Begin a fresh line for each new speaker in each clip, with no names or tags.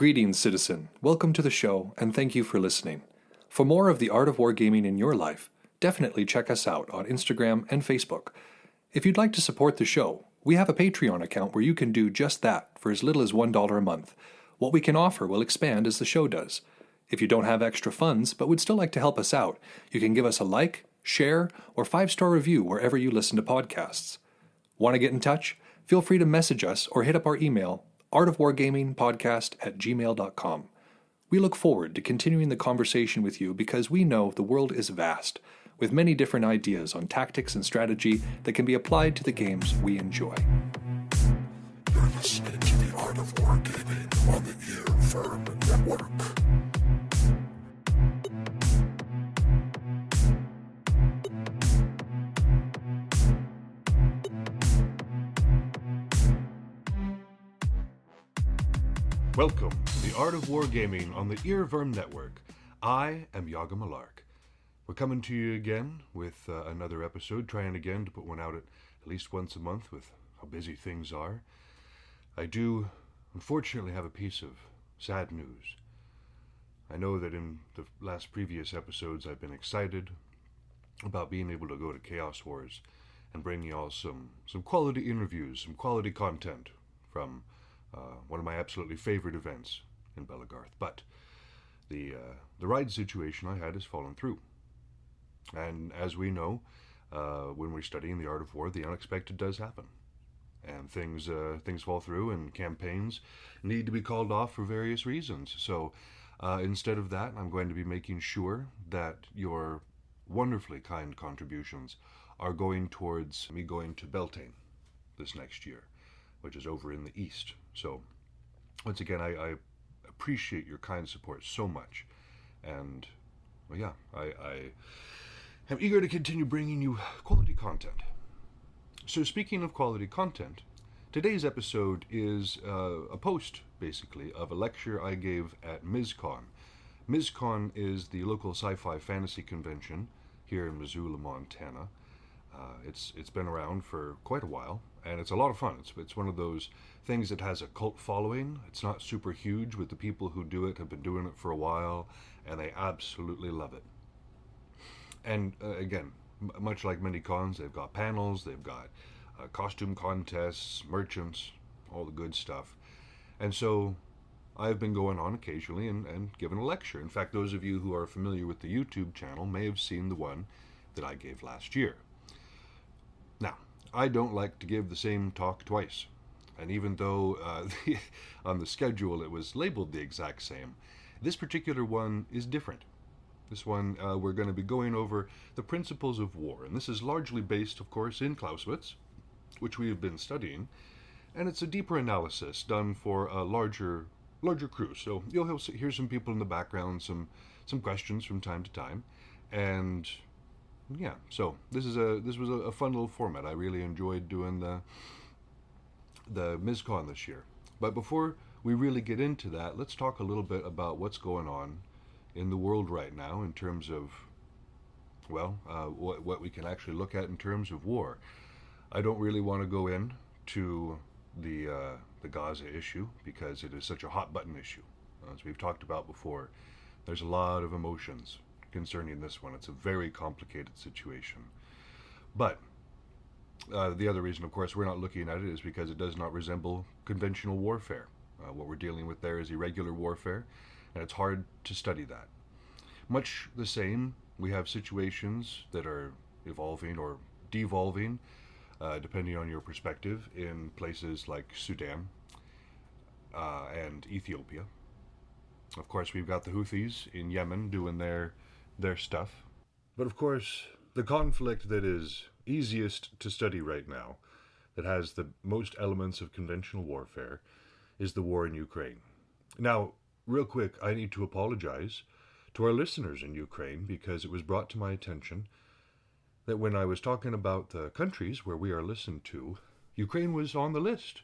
Greetings, citizen. Welcome to the show, and thank you for listening. For more of the art of wargaming in your life, definitely check us out on Instagram and Facebook. If you'd like to support the show, we have a Patreon account where you can do just that for as little as $1 a month. What we can offer will expand as the show does. If you don't have extra funds but would still like to help us out, you can give us a like, share, or 5-star review wherever you listen to podcasts. Want to get in touch? Feel free to message us or hit up our email, artofwargamingpodcast@gmail.com. We look forward to continuing the conversation with you because we know the world is vast, with many different ideas on tactics and strategy that can be applied to the games we enjoy.
You're listening to the Art of Wargaming on the Earworm Network.
Welcome to the Art of Wargaming on the Earworm Network. I am Yaga Malark. We're coming to you again with another episode, trying again to put one out at least once a month with how busy things are. I do, unfortunately, have a piece of sad news. I know that in the last previous episodes I've been excited about being able to go to Chaos Wars and bring you all some quality interviews, some quality content from one of my absolutely favorite events in Belagarth. But the ride situation I had has fallen through. And as we know, when we're studying the art of war, the unexpected does happen. And things fall through, and campaigns need to be called off for various reasons. So instead of that, I'm going to be making sure that your wonderfully kind contributions are going towards me going to Beltane this next year, which is over in the east. So once again, I appreciate your kind support so much. And well, yeah, I am eager to continue bringing you quality content. So speaking of quality content, today's episode is a post, basically, of a lecture I gave at MisCon. MisCon is the local sci-fi fantasy convention here in Missoula, Montana. It's been around for quite a while, and it's a lot of fun. It's one of those things that has a cult following. It's not super huge, but the people who do it have been doing it for a while, and they absolutely love it. And again, much like many cons, they've got panels, they've got costume contests, merchants, all the good stuff. And so I've been going on occasionally and giving a lecture. In fact, those of you who are familiar with the YouTube channel may have seen the one that I gave last year. Now, I don't like to give the same talk twice. And even though on the schedule it was labeled the exact same, this particular one is different. This one, we're going to be going over the principles of war. And this is largely based, of course, in Clausewitz, which we have been studying. And it's a deeper analysis done for a larger crew. So you'll hear some people in the background, some questions from time to time. And yeah, so this was a fun little format. I really enjoyed doing the MisCon this year. But before we really get into that, let's talk a little bit about what's going on in the world right now in terms of, what we can actually look at in terms of war. I don't really want to go into the Gaza issue because it is such a hot button issue. As we've talked about before, there's a lot of emotions concerning this one. It's a very complicated situation. But the other reason, of course, we're not looking at it is because it does not resemble conventional warfare. What we're dealing with there is irregular warfare, and it's hard to study that. Much the same, we have situations that are evolving or devolving, depending on your perspective, in places like Sudan and Ethiopia. Of course, we've got the Houthis in Yemen doing their stuff. But of course, the conflict that is easiest to study right now, that has the most elements of conventional warfare, is the war in Ukraine. Now, real quick, I need to apologize to our listeners in Ukraine because it was brought to my attention that when I was talking about the countries where we are listened to, Ukraine was on the list,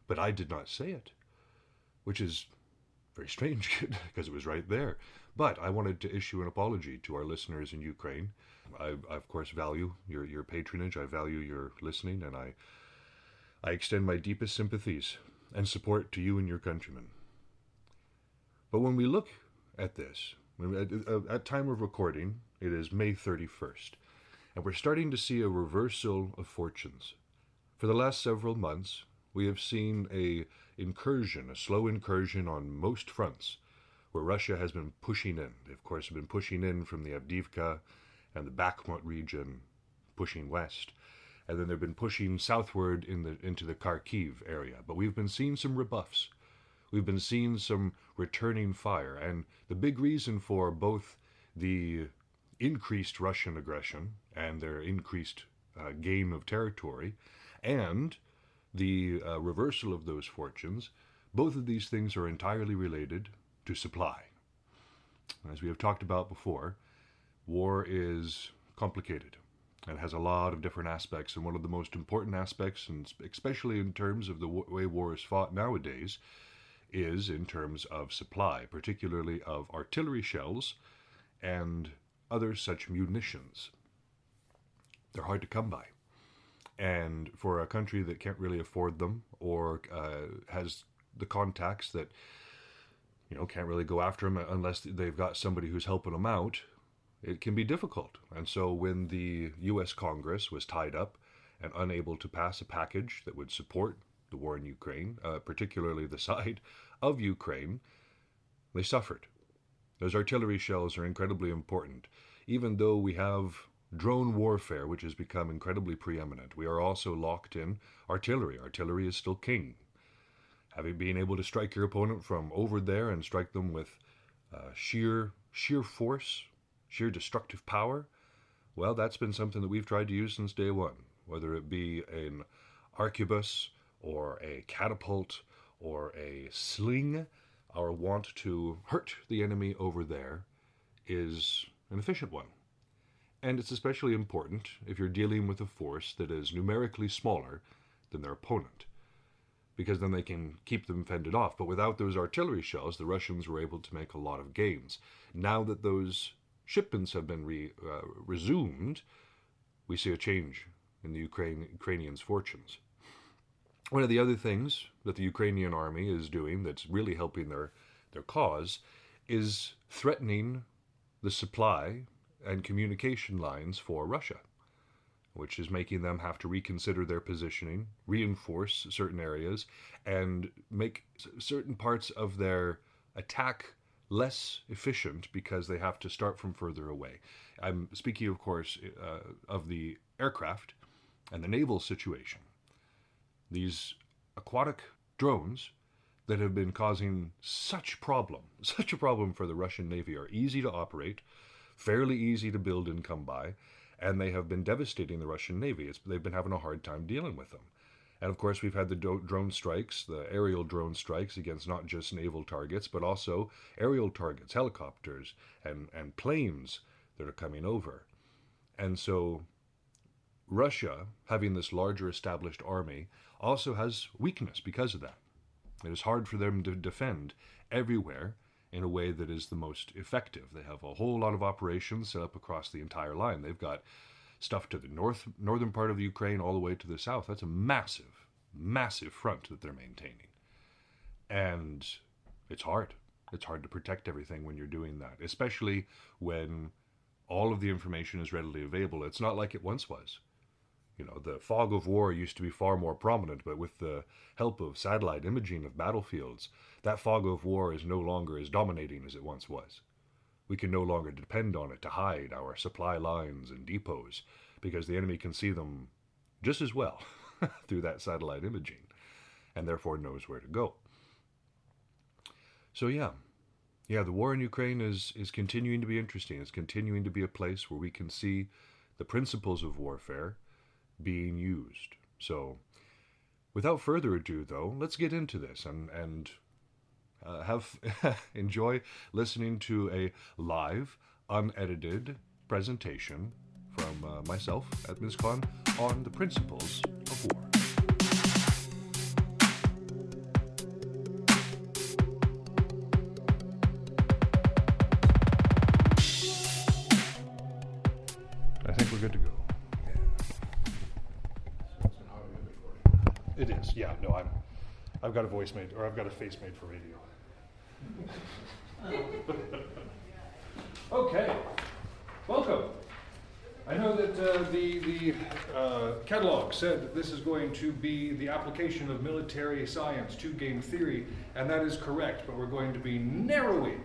but I did not say it, which is very strange because it was right there. But I wanted to issue an apology to our listeners in Ukraine. I of course value your patronage. I value your listening, and I extend my deepest sympathies and support to you and your countrymen. But when we look at this, at time of recording, it is May 31st, and we're starting to see a reversal of fortunes. For the last several months, we have seen a slow incursion on most fronts, where Russia has been pushing in. They, of course, have been pushing in from the Avdiivka and the Bakhmut region, pushing west. And then they've been pushing southward into the Kharkiv area. But we've been seeing some rebuffs. We've been seeing some returning fire. And the big reason for both the increased Russian aggression and their increased gain of territory and the reversal of those fortunes, both of these things are entirely related to supply. As we have talked about before, war is complicated and has a lot of different aspects, and one of the most important aspects, and especially in terms of the way war is fought nowadays, is in terms of supply, particularly of artillery shells and other such munitions. They're hard to come by. And for a country that can't really afford them or has the contacts that, can't really go after them unless they've got somebody who's helping them out, it can be difficult. And so when the U.S. Congress was tied up and unable to pass a package that would support the war in Ukraine, particularly the side of Ukraine, they suffered. Those artillery shells are incredibly important. Even though we have drone warfare, which has become incredibly preeminent, we are also locked in artillery. Artillery is still king. Being able to strike your opponent from over there and strike them with sheer force, sheer destructive power, well, that's been something that we've tried to use since day one. Whether it be an arquebus or a catapult or a sling, our want to hurt the enemy over there is an efficient one. And it's especially important if you're dealing with a force that is numerically smaller than their opponent, because then they can keep them fended off. But without those artillery shells, the Russians were able to make a lot of gains. Now that those shipments have been resumed, we see a change in the Ukrainians' fortunes. One of the other things that the Ukrainian army is doing that's really helping their cause is threatening the supply and communication lines for Russia, which is making them have to reconsider their positioning, reinforce certain areas, and make certain parts of their attack less efficient because they have to start from further away. I'm speaking, of course, of the aircraft and the naval situation. These aquatic drones that have been causing such a problem for the Russian Navy, are easy to operate, fairly easy to build and come by, and they have been devastating the Russian Navy. They've been having a hard time dealing with them. And of course, we've had the drone strikes, the aerial drone strikes against not just naval targets, but also aerial targets, helicopters and planes that are coming over. And so Russia, having this larger established army, also has weakness because of that. It is hard for them to defend everywhere in a way that is the most effective. They have a whole lot of operations set up across the entire line. They've got stuff to the northern part of the Ukraine all the way to the south. That's a massive front that they're maintaining. And it's hard. It's hard to protect everything when you're doing that, especially when all of the information is readily available. It's not like it once was. The fog of war used to be far more prominent, but with the help of satellite imaging of battlefields, that fog of war is no longer as dominating as it once was. We can no longer depend on it to hide our supply lines and depots, because the enemy can see them just as well through that satellite imaging, and therefore knows where to go. So yeah, the war in Ukraine is continuing to be interesting. It's continuing to be a place where we can see the principles of warfare being used. So without further ado, though, let's get into this and enjoy listening to a live, unedited presentation from myself at MisCon on the principles of war. I think we're good to go. It is, yeah. No, I've got a voice made, or I've got a face made for radio.
Okay, welcome. I know that the catalog said that this is going to be the application of military science to game theory, and that is correct, but we're going to be narrowing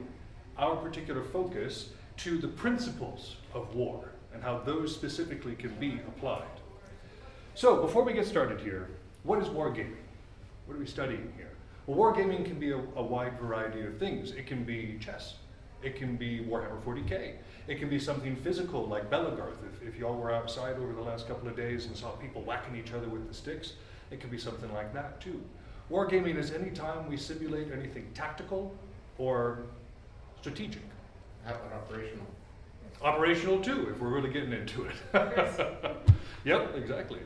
our particular focus to the principles of war and how those specifically can be applied. So before we get started here, what is wargaming? What are we studying here? Well, wargaming can be a wide variety of things. It can be chess. It can be Warhammer 40K. It can be something physical like Belagarth. If y'all were outside over the last couple of days and saw people whacking each other with the sticks, it can be something like that too. Wargaming is any time we simulate anything tactical or strategic.
How about operational?
Operational too, if we're really getting into it. Yep, exactly.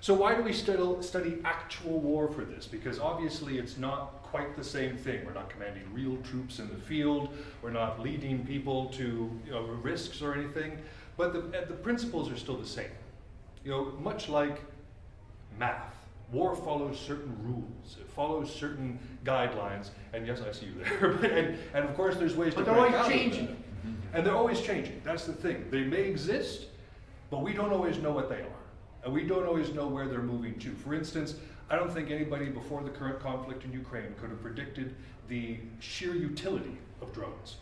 So why do we study actual war for this? Because obviously it's not quite the same thing. We're not commanding real troops in the field. We're not leading people to risks or anything. But the principles are still the same. Much like math, war follows certain rules. It follows certain guidelines. And yes, I see you there. and of course, there's ways to break out of that.
But they're always changing.
And they're always changing. That's the thing. They may exist, but we don't always know what they are. And we don't always know where they're moving to. For instance, I don't think anybody before the current conflict in Ukraine could have predicted the sheer utility of drones.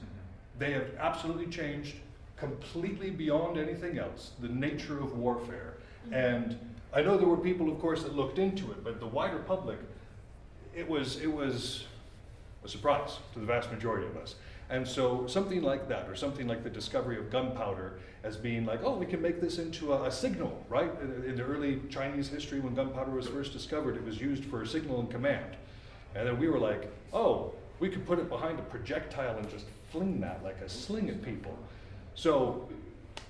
They have absolutely changed, completely beyond anything else, the nature of warfare. And I know there were people, of course, that looked into it, but the wider public, it was a surprise to the vast majority of us. And so something like that, or something like the discovery of gunpowder as being like, oh, we can make this into a signal, right? In the early Chinese history, when gunpowder was first discovered, it was used for signal and command. And then we were like, oh, we could put it behind a projectile and just fling that like a sling at people. So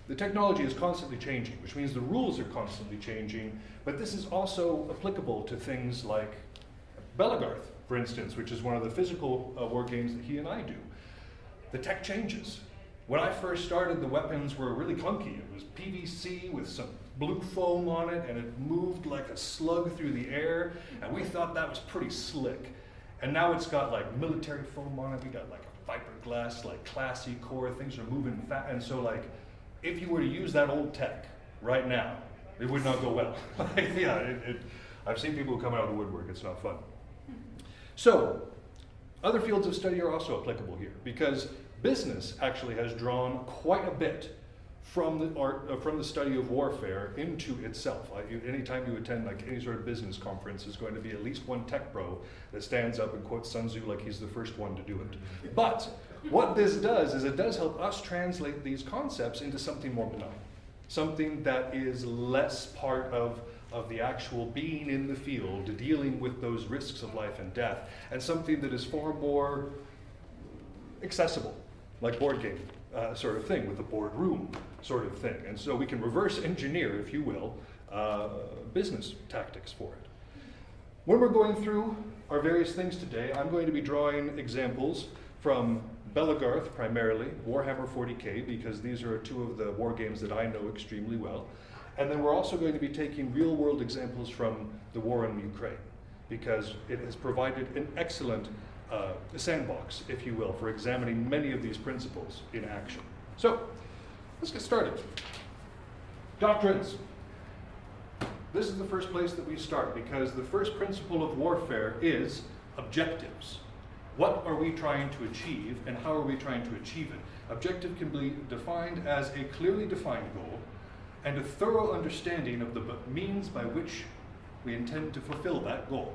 the technology is constantly changing, which means the rules are constantly changing, but this is also applicable to things like Belagarth, for instance, which is one of the physical war games that he and I do. The tech changes. When I first started, the weapons were really clunky. It was PVC with some blue foam on it, and it moved like a slug through the air, and we thought that was pretty slick. And now it's got like military foam on it. We got like a fiberglass, like classy core. Things are moving fast, and so like, if you were to use that old tech right now, it would not go well. I've seen people who come out of the woodwork. It's not fun. So, other fields of study are also applicable here, because business actually has drawn quite a bit from the study of warfare into itself. Anytime you attend like any sort of business conference, there's going to be at least one tech bro that stands up and quotes Sun Tzu like he's the first one to do it. But what this does is it does help us translate these concepts into something more benign, something that is less part of the actual being in the field, dealing with those risks of life and death, and something that is far more accessible, like board game sort of thing, with a boardroom sort of thing. And so we can reverse engineer, if you will, business tactics for it. When we're going through our various things today, I'm going to be drawing examples from Belagarth primarily, Warhammer 40K, because these are two of the war games that I know extremely well. And then we're also going to be taking real-world examples from the war in Ukraine, because it has provided an excellent sandbox, if you will, for examining many of these principles in action. So, let's get started. Doctrines. This is the first place that we start, because the first principle of warfare is objectives. What are we trying to achieve, and how are we trying to achieve it? Objective can be defined as a clearly defined goal, and a thorough understanding of the means by which we intend to fulfill that goal.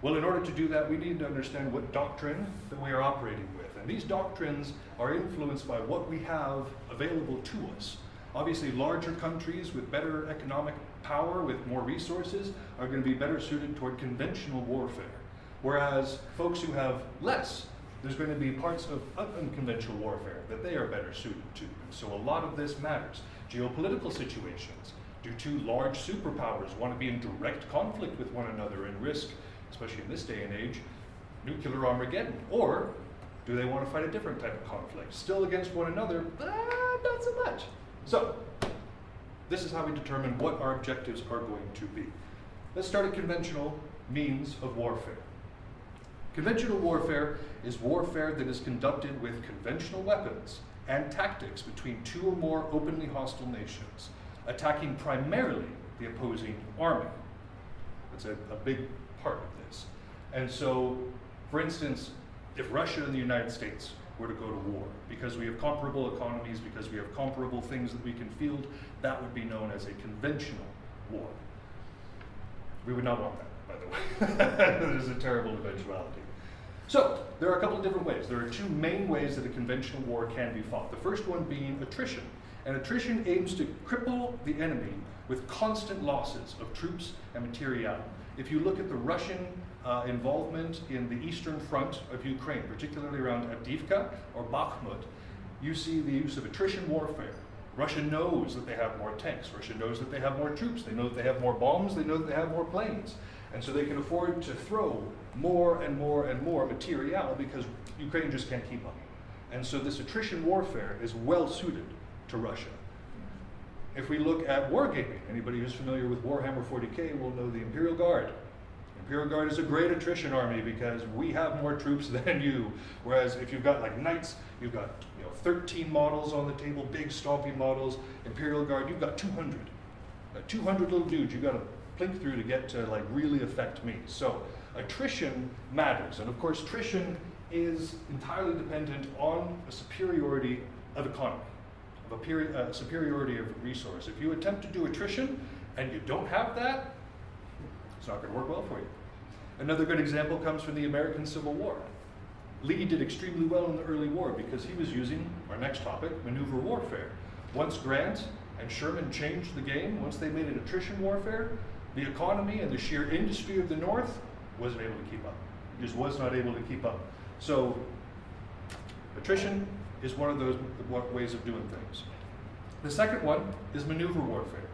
Well, in order to do that, we need to understand what doctrine that we are operating with. And these doctrines are influenced by what we have available to us. Obviously, larger countries with better economic power, with more resources, are going to be better suited toward conventional warfare. Whereas folks who have less, there's going to be parts of unconventional warfare that they are better suited to. And so a lot of this matters. Geopolitical situations. Do two large superpowers want to be in direct conflict with one another and risk, especially in this day and age, nuclear Armageddon? Or do they want to fight a different type of conflict? Still against one another, but not so much. So, this is how we determine what our objectives are going to be. Let's start at conventional means of warfare. Conventional warfare is warfare that is conducted with conventional weapons and tactics between two or more openly hostile nations, attacking primarily the opposing army. That's a big part of this. And so, for instance, if Russia and the United States were to go to war, because we have comparable economies, because we have comparable things that we can field, that would be known as a conventional war. We would not want that, by the way. That is a terrible eventuality. So, there are a couple of different ways. There are two main ways that a conventional war can be fought. The first one being attrition. And attrition aims to cripple the enemy with constant losses of troops and materiel. If you look at the Russian involvement in the eastern front of Ukraine, particularly around Avdiivka or Bakhmut, you see the use of attrition warfare. Russia knows that they have more tanks. Russia knows that they have more troops. They know that they have more bombs. They know that they have more planes. And so they can afford to throw more and more and more material because Ukraine just can't keep up. And so this attrition warfare is well suited to Russia. If we look at wargaming, anybody who's familiar with Warhammer 40K will know the Imperial Guard. Imperial Guard is a great attrition army because we have more troops than you. Whereas if you've got like knights, you've got 13 models on the table, big stompy models. Imperial Guard, you've got 200. 200 little dudes you've got to plink through to get to like really affect me. So attrition matters, and of course attrition is entirely dependent on a superiority of economy, of a superiority of resource. If you attempt to do attrition and you don't have that, it's not going to work well for you. Another good example comes from the American Civil War. Lee did extremely well in the early war because he was using, our next topic, maneuver warfare. Once Grant and Sherman changed the game, once they made it attrition warfare, the economy and the sheer industry of the North wasn't able to keep up. It just was not able to keep up. So attrition is one of those ways of doing things. The second one is maneuver warfare.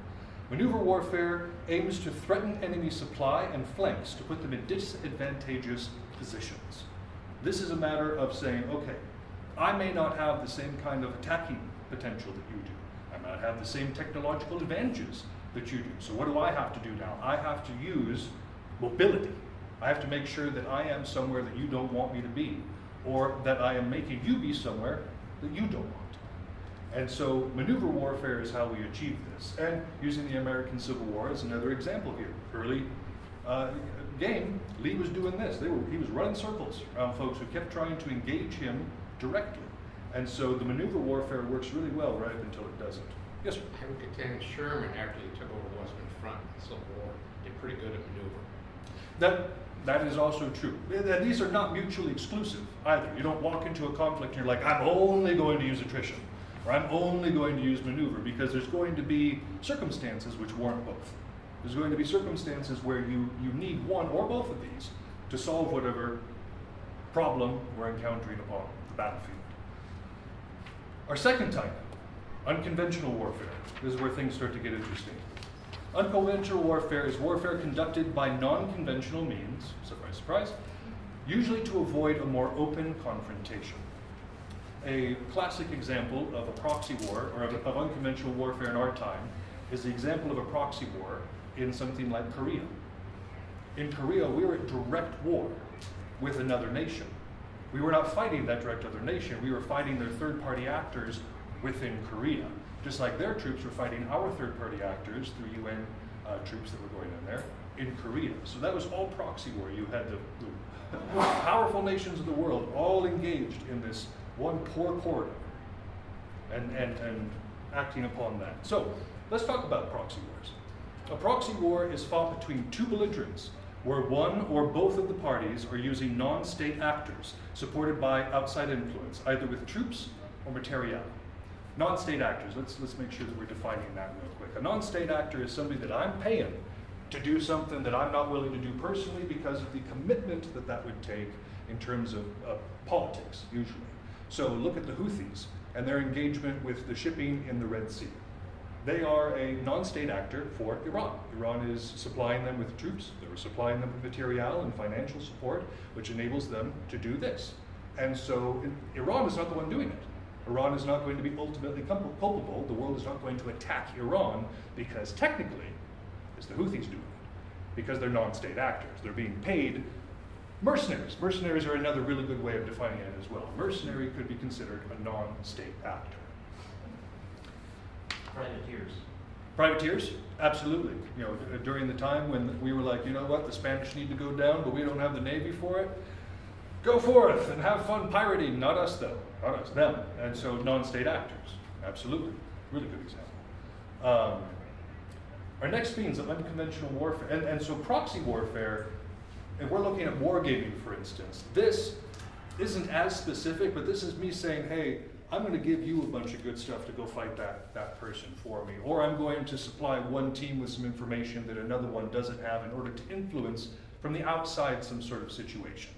Maneuver warfare aims to threaten enemy supply and flanks to put them in disadvantageous positions. This is a matter of saying, okay, I may not have the same kind of attacking potential that you do. I may not have the same technological advantages that you do. So what do I have to do now? I have to use mobility. I have to make sure that I am somewhere that you don't want me to be, or that I am making you be somewhere that you don't want. And so maneuver warfare is how we achieve this. And using the American Civil War as another example here. Early game, Lee was doing this. He was running circles around folks who kept trying to engage him directly. And so the maneuver warfare works really well right up until it doesn't. Yes, sir?
I would contend Sherman, after he took over the Western Front in the Civil War, did pretty good at maneuver.
That is also true. And these are not mutually exclusive either. You don't walk into a conflict and you're like, I'm only going to use attrition, or I'm only going to use maneuver, because there's going to be circumstances which warrant both. There's going to be circumstances where you need one or both of these to solve whatever problem we're encountering upon the battlefield. Our second type, unconventional warfare. This is where things start to get interesting. Unconventional warfare is warfare conducted by non-conventional means, surprise, surprise, usually to avoid a more open confrontation. A classic example of a proxy war, or of unconventional warfare in our time, is the example of a proxy war in something like Korea. In Korea, we were at direct war with another nation. We were not fighting that direct other nation, we were fighting their third-party actors within Korea. Just like their troops were fighting our third-party actors through UN troops that were going in there in Korea. So that was all proxy war. You had the powerful nations of the world all engaged in this one poor corridor and acting upon that. So let's talk about proxy wars. A proxy war is fought between two belligerents, where one or both of the parties are using non-state actors supported by outside influence, either with troops or materiel. Non-state actors, let's make sure that we're defining that real quick. A non-state actor is somebody that I'm paying to do something that I'm not willing to do personally because of the commitment that that would take in terms of politics, usually. So look at the Houthis and their engagement with the shipping in the Red Sea. They are a non-state actor for Iran. Iran is supplying them with troops, they're supplying them with material and financial support, which enables them to do this. And so Iran is not the one doing it. Iran is not going to be ultimately culpable. The world is not going to attack Iran because technically it's the Houthis doing it, because they're non-state actors. They're being paid Mercenaries. Mercenaries are another really good way of defining it as well. Mercenary could be considered a non-state actor.
Privateers.
Privateers? Absolutely. You know, during the time when we were like, you know what, the Spanish need to go down, but we don't have the Navy for it, go forth and have fun pirating. Not us, though. Not us, them. And so non-state actors. Absolutely. Really good example. Our next means of unconventional warfare. And so proxy warfare, if we're looking at wargaming, for instance, this isn't as specific, but this is me saying, hey, I'm going to give you a bunch of good stuff to go fight that person for me. Or I'm going to supply one team with some information that another one doesn't have in order to influence from the outside some sort of situation.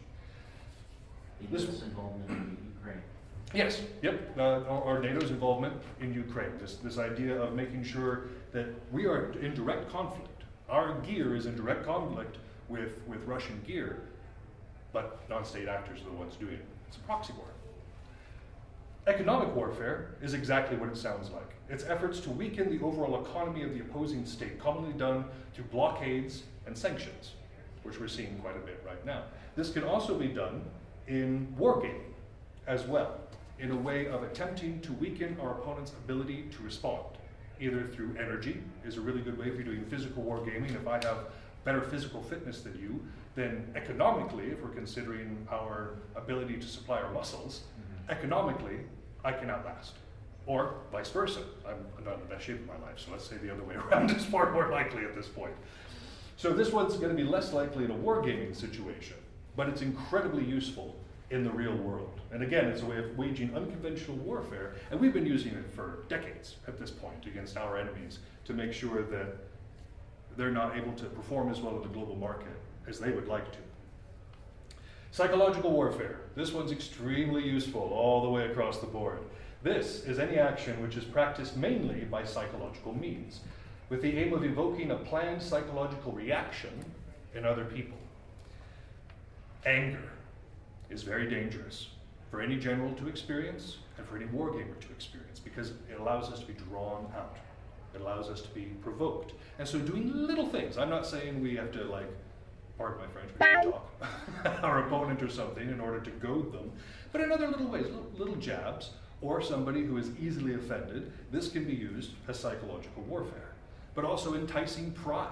The U.S. involvement in Ukraine.
Yes, yep, or NATO's involvement in Ukraine. This idea of making sure that we are in direct conflict. Our gear is in direct conflict with Russian gear, but non-state actors are the ones doing it. It's a proxy war. Economic warfare is exactly what it sounds like. It's efforts to weaken the overall economy of the opposing state, commonly done through blockades and sanctions, which we're seeing quite a bit right now. This can also be done in wargaming as well, in a way of attempting to weaken our opponent's ability to respond, either through energy is a really good way if you're doing physical wargaming. If I have better physical fitness than you, then economically, if we're considering our ability to supply our muscles, economically, I can outlast. Or vice versa. I'm not in the best shape of my life, so let's say the other way around is far more likely at this point. So this one's going to be less likely in a wargaming situation, but it's incredibly useful in the real world. And again, it's a way of waging unconventional warfare, and we've been using it for decades at this point against our enemies to make sure that they're not able to perform as well in the global market as they would like to. Psychological warfare. This one's extremely useful all the way across the board. This is any action which is practiced mainly by psychological means, with the aim of evoking a planned psychological reaction in other people. Anger is very dangerous for any general to experience and for any wargamer to experience, because it allows us to be drawn out. It allows us to be provoked. And so doing little things, I'm not saying we have to, like, pardon my French, we can talk our opponent or something in order to goad them, but in other little ways, little jabs, or somebody who is easily offended, this can be used as psychological warfare. But also enticing pride.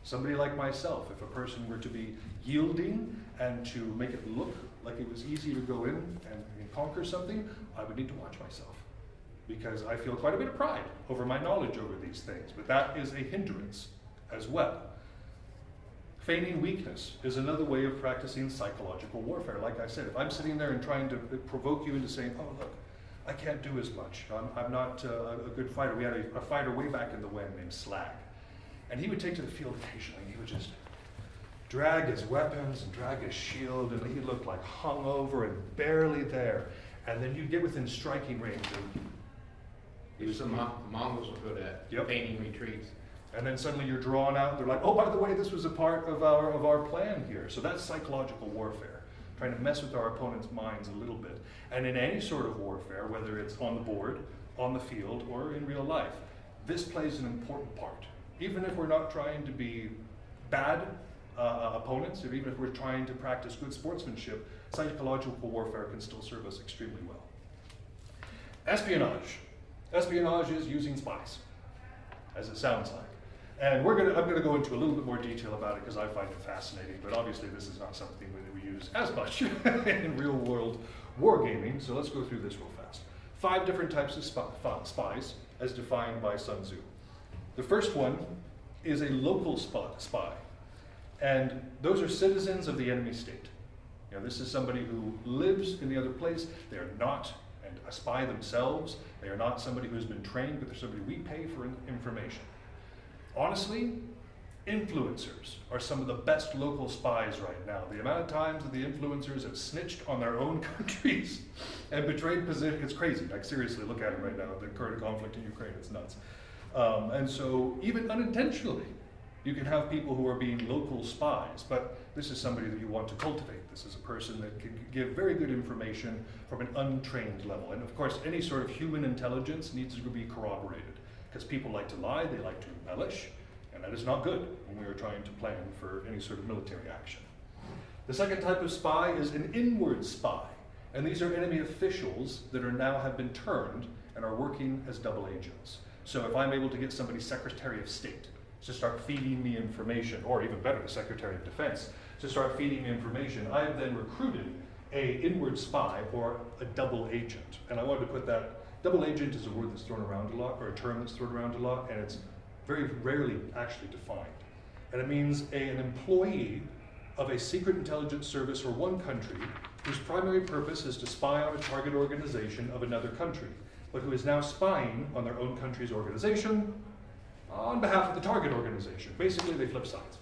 Somebody like myself, if a person were to be yielding and to make it look like it was easy to go in and conquer something, I would need to watch myself, because I feel quite a bit of pride over my knowledge over these things, but that is a hindrance as well. Feigning weakness is another way of practicing psychological warfare. Like I said, if I'm sitting there and trying to provoke you into saying, oh look, I can't do as much, I'm not a good fighter. We had a fighter way back in the WAN named Slag, and he would take to the field occasionally, and he would just drag his weapons and drag his shield, and he looked like hungover and barely there. And then you'd get within striking range, and
The Mongols are good at feigning retreats.
and then suddenly you're drawn out. They're like, oh, by the way, this was a part of our plan here. So that's psychological warfare, trying to mess with our opponent's minds a little bit. And in any sort of warfare, whether it's on the board, on the field, or in real life, this plays an important part. Even if we're not trying to be bad opponents, or even if we're trying to practice good sportsmanship, psychological warfare can still serve us extremely well. Espionage. Espionage is using spies, as it sounds like. And I'm going to go into a little bit more detail about it because I find it fascinating, but obviously this is not something that we use as much in real world wargaming, so let's go through this real fast. 5 different types of spies as defined by Sun Tzu. The first one is a local spy, and those are citizens of the enemy state. You know, this is somebody who lives in the other place. They are not a spy themselves. They are not somebody who's been trained, but they're somebody we pay for information. Honestly, influencers are some of the best local spies right now. The amount of times that the influencers have snitched on their own countries and betrayed position, it's crazy. Like seriously, look at it right now, the current conflict in Ukraine, it's nuts. And so even unintentionally, you can have people who are being local spies, but this is somebody that you want to cultivate. This is a person that can give very good information from an untrained level. And of course, any sort of human intelligence needs to be corroborated, because people like to lie, they like to embellish, and that is not good when we are trying to plan for any sort of military action. The second type of spy is an inward spy. And these are enemy officials that are now have been turned and are working as double agents. So if I'm able to get somebody Secretary of State to start feeding me information, or even better, the Secretary of Defense, to start feeding me information, I have then recruited a inward spy or a double agent. And I wanted to put that, double agent is a word that's thrown around a lot, or a term that's thrown around a lot, and it's very rarely actually defined. And it means an employee of a secret intelligence service or one country whose primary purpose is to spy on a target organization of another country, but who is now spying on their own country's organization on behalf of the target organization. Basically, they flip sides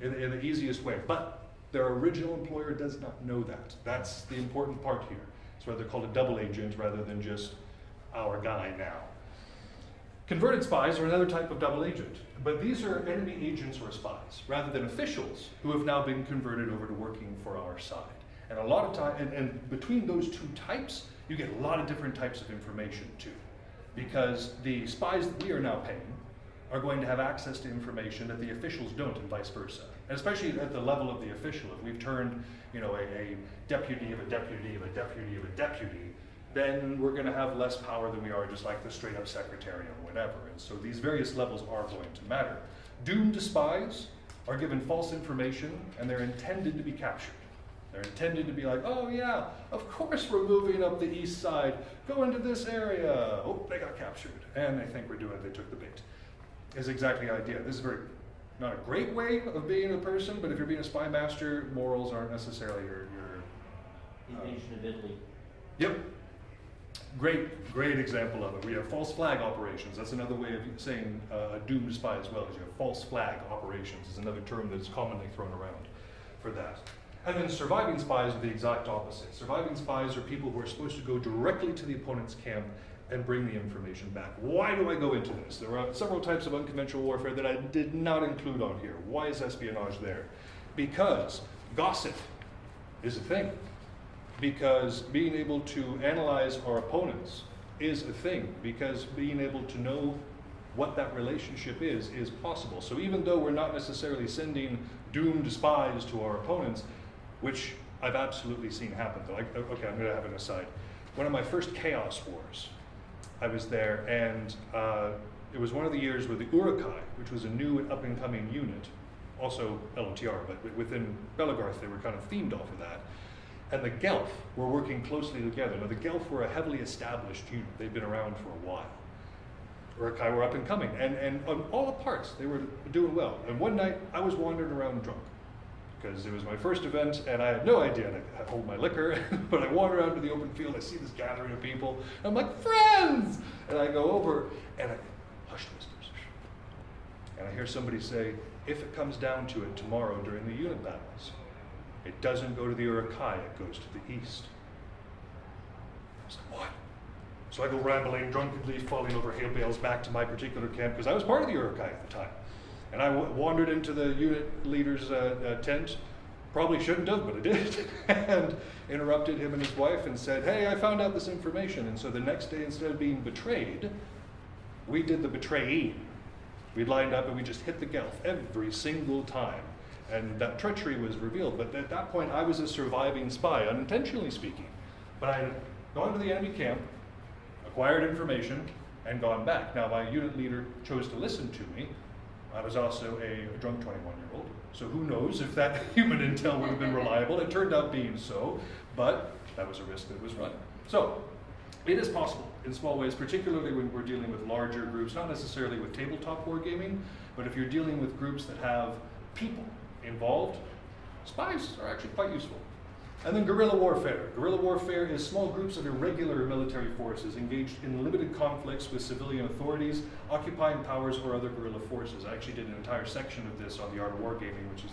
in the easiest way. But their original employer does not know that. That's the important part here. That's why they're called a double agent rather than just our guy now. Converted spies are another type of double agent, but these are enemy agents or spies, rather than officials who have now been converted over to working for our side. And a lot of time, and between those two types, you get a lot of different types of information too. Because the spies that we are now paying are going to have access to information that the officials don't, and vice versa. And especially at the level of the official, if we've turned, a deputy of a deputy of a deputy of a deputy, then we're going to have less power than we are just like the straight up secretary or whatever. And so these various levels are going to matter. Doomed spies are given false information and they're intended to be captured. They're intended to be like, oh yeah, of course we're moving up the east side. Go into this area. Oh, they got captured. And they think we're doing it. They took the bait. Is exactly the idea. This is not a great way of being a person, but if you're being a spy master, morals aren't necessarily your
Invasion of Italy.
Yep. Great example of it. We have false flag operations. That's another way of saying a doomed spy as well, is you have false flag operations is another term that's commonly thrown around for that. And then surviving spies are the exact opposite. Surviving spies are people who are supposed to go directly to the opponent's camp and bring the information back. Why do I go into this? There are several types of unconventional warfare that I did not include on here. Why is espionage there? Because gossip is a thing. Because being able to analyze our opponents is a thing. Because being able to know what that relationship is possible. So even though we're not necessarily sending doomed spies to our opponents, which I've absolutely seen happen though. Okay, I'm gonna have an aside. One of my first Chaos Wars, I was there, and it was one of the years where the Urukai, which was a new and up-and-coming unit, also LOTR, but within Belagarth they were kind of themed off of that, and the Gelf were working closely together. Now the Gelf were a heavily established unit. They'd been around for a while. Urukai were up and coming, and on all the parts they were doing well. And one night I was wandering around drunk, because it was my first event and I had no idea how to hold my liquor, but I wander out to the open field, I see this gathering of people, and I'm like, friends! And I go over and I hush whispers. And I hear somebody say, if it comes down to it tomorrow during the unit battles, it doesn't go to the Urukai, it goes to the east. I was like, what? So I go rambling, drunkenly falling over hay bales back to my particular camp, because I was part of the Urukai at the time. And I wandered into the unit leader's tent, probably shouldn't have, but I did, and interrupted him and his wife and said, hey, I found out this information. And so the next day, instead of being betrayed, we did the betraying. We lined up and we just hit the Gelf every single time. And that treachery was revealed. But at that point, I was a surviving spy, unintentionally speaking. But I had gone to the enemy camp, acquired information, and gone back. Now, my unit leader chose to listen to me. I was also a drunk 21-year-old, so who knows if that human intel would have been reliable. It turned out being so, but that was a risk that was run. So, it is possible in small ways, particularly when we're dealing with larger groups, not necessarily with tabletop wargaming, but if you're dealing with groups that have people involved, spies are actually quite useful. And then guerrilla warfare. Guerrilla warfare is small groups of irregular military forces engaged in limited conflicts with civilian authorities, occupying powers, or other guerrilla forces. I actually did an entire section of this on the Art of Wargaming, which is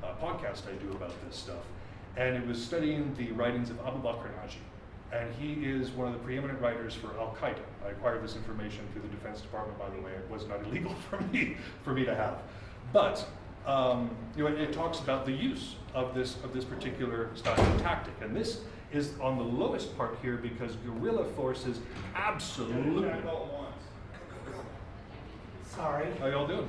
the podcast I do about this stuff. And it was studying the writings of Abu Bakr Naji. And he is one of the preeminent writers for Al-Qaeda. I acquired this information through the Defense Department, by the way. It was not illegal for me to have. But it talks about the use of this particular style of tactic, and this is on the lowest part here because guerrilla forces absolutely.
Sorry.
How y'all doing?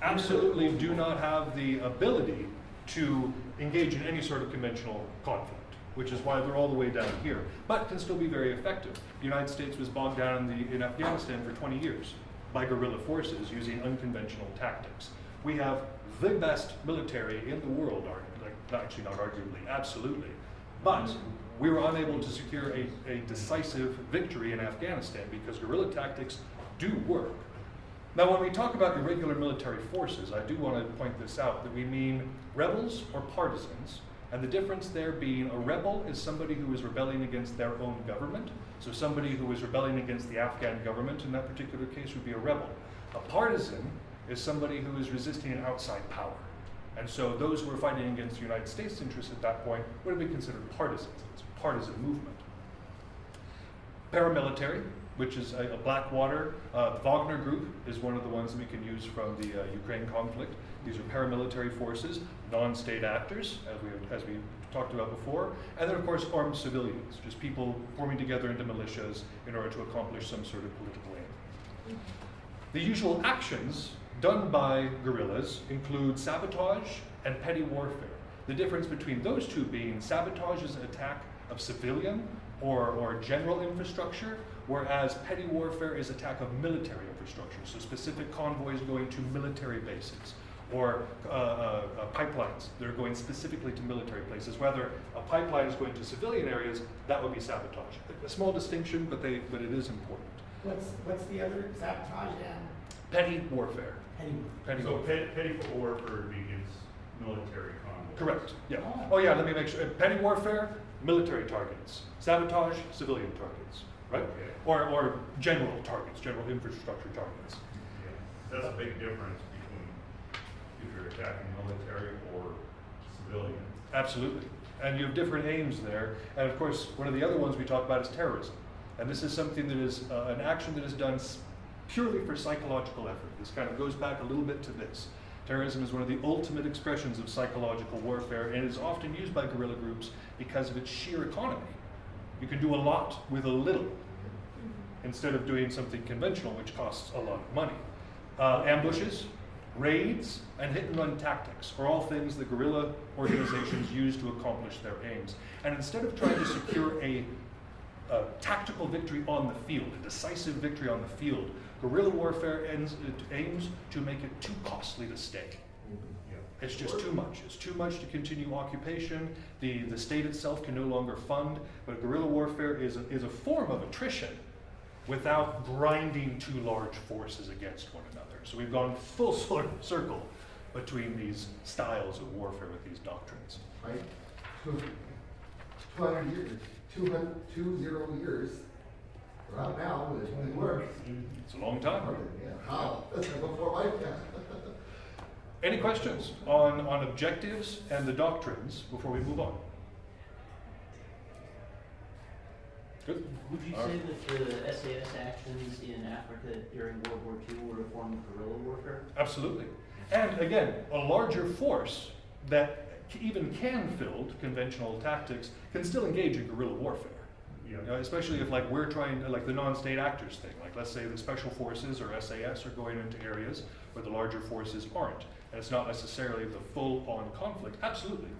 absolutely do not have the ability to engage in any sort of conventional conflict, which is why they're all the way down here, but can still be very effective. The United States was bogged down in Afghanistan for 20 years by guerrilla forces using unconventional tactics. We have the best military in the world, actually not arguably, absolutely, but we were unable to secure a decisive victory in Afghanistan because guerrilla tactics do work. Now, when we talk about irregular military forces, I do want to point this out, that we mean rebels or partisans, and the difference there being a rebel is somebody who is rebelling against their own government. So somebody who is rebelling against the Afghan government in that particular case would be a rebel. A partisan is somebody who is resisting an outside power. And so those who are fighting against the United States' interests at that point would have been considered partisans. It's a partisan movement. Paramilitary, which is a Blackwater. Wagner Group is one of the ones that we can use from the Ukraine conflict. These are paramilitary forces, non-state actors, as we talked about before. And then, of course, armed civilians, just people forming together into militias in order to accomplish some sort of political aim. The usual actions done by guerrillas include sabotage and petty warfare. The difference between those two being sabotage is an attack of civilian or general infrastructure, whereas petty warfare is attack of military infrastructure, so specific convoys going to military bases, or pipelines that are going specifically to military places. Whether a pipeline is going to civilian areas, that would be sabotage. A small distinction, but it is important.
What's the other sabotage and?
Petty warfare.
Petty
So petty warfare would be against military convoys.
Correct, yeah. Oh yeah, let me make sure. Petty warfare, military targets. Sabotage, civilian targets, right?
Okay.
Or general targets, general infrastructure targets.
Yeah. That's a big difference between if you're attacking military or civilian.
Absolutely. And you have different aims there. And of course, one of the other ones we talk about is terrorism. And this is something that is an action that is done purely for psychological effort. This kind of goes back a little bit to this. Terrorism is one of the ultimate expressions of psychological warfare and is often used by guerrilla groups because of its sheer economy. You can do a lot with a little instead of doing something conventional, which costs a lot of money. Ambushes, raids, and hit-and-run tactics are all things that guerrilla organizations use to accomplish their aims. And instead of trying to secure a tactical victory on the field, a decisive victory on the field, guerrilla warfare aims to make it too costly to stay. It's just too much. It's too much to continue occupation. The state itself can no longer fund, but guerrilla warfare is a form of attrition without grinding two large forces against one another. So we've gone full circle between these styles of warfare with these doctrines.
Right? 200 years, 20 years. Right now, it works.
It's a long time.
Yeah. How? That's before my time.
Any questions on objectives and the doctrines before we move on? Good.
Would you say that the SAS actions in Africa during World War II were a form of guerrilla warfare?
Absolutely. And again, a larger force that even can field conventional tactics can still engage in guerrilla warfare.
Yeah.
You know, especially if we're trying, like the non-state actors thing, like let's say the special forces or SAS are going into areas where the larger forces aren't. And it's not necessarily the full-on conflict. Absolutely.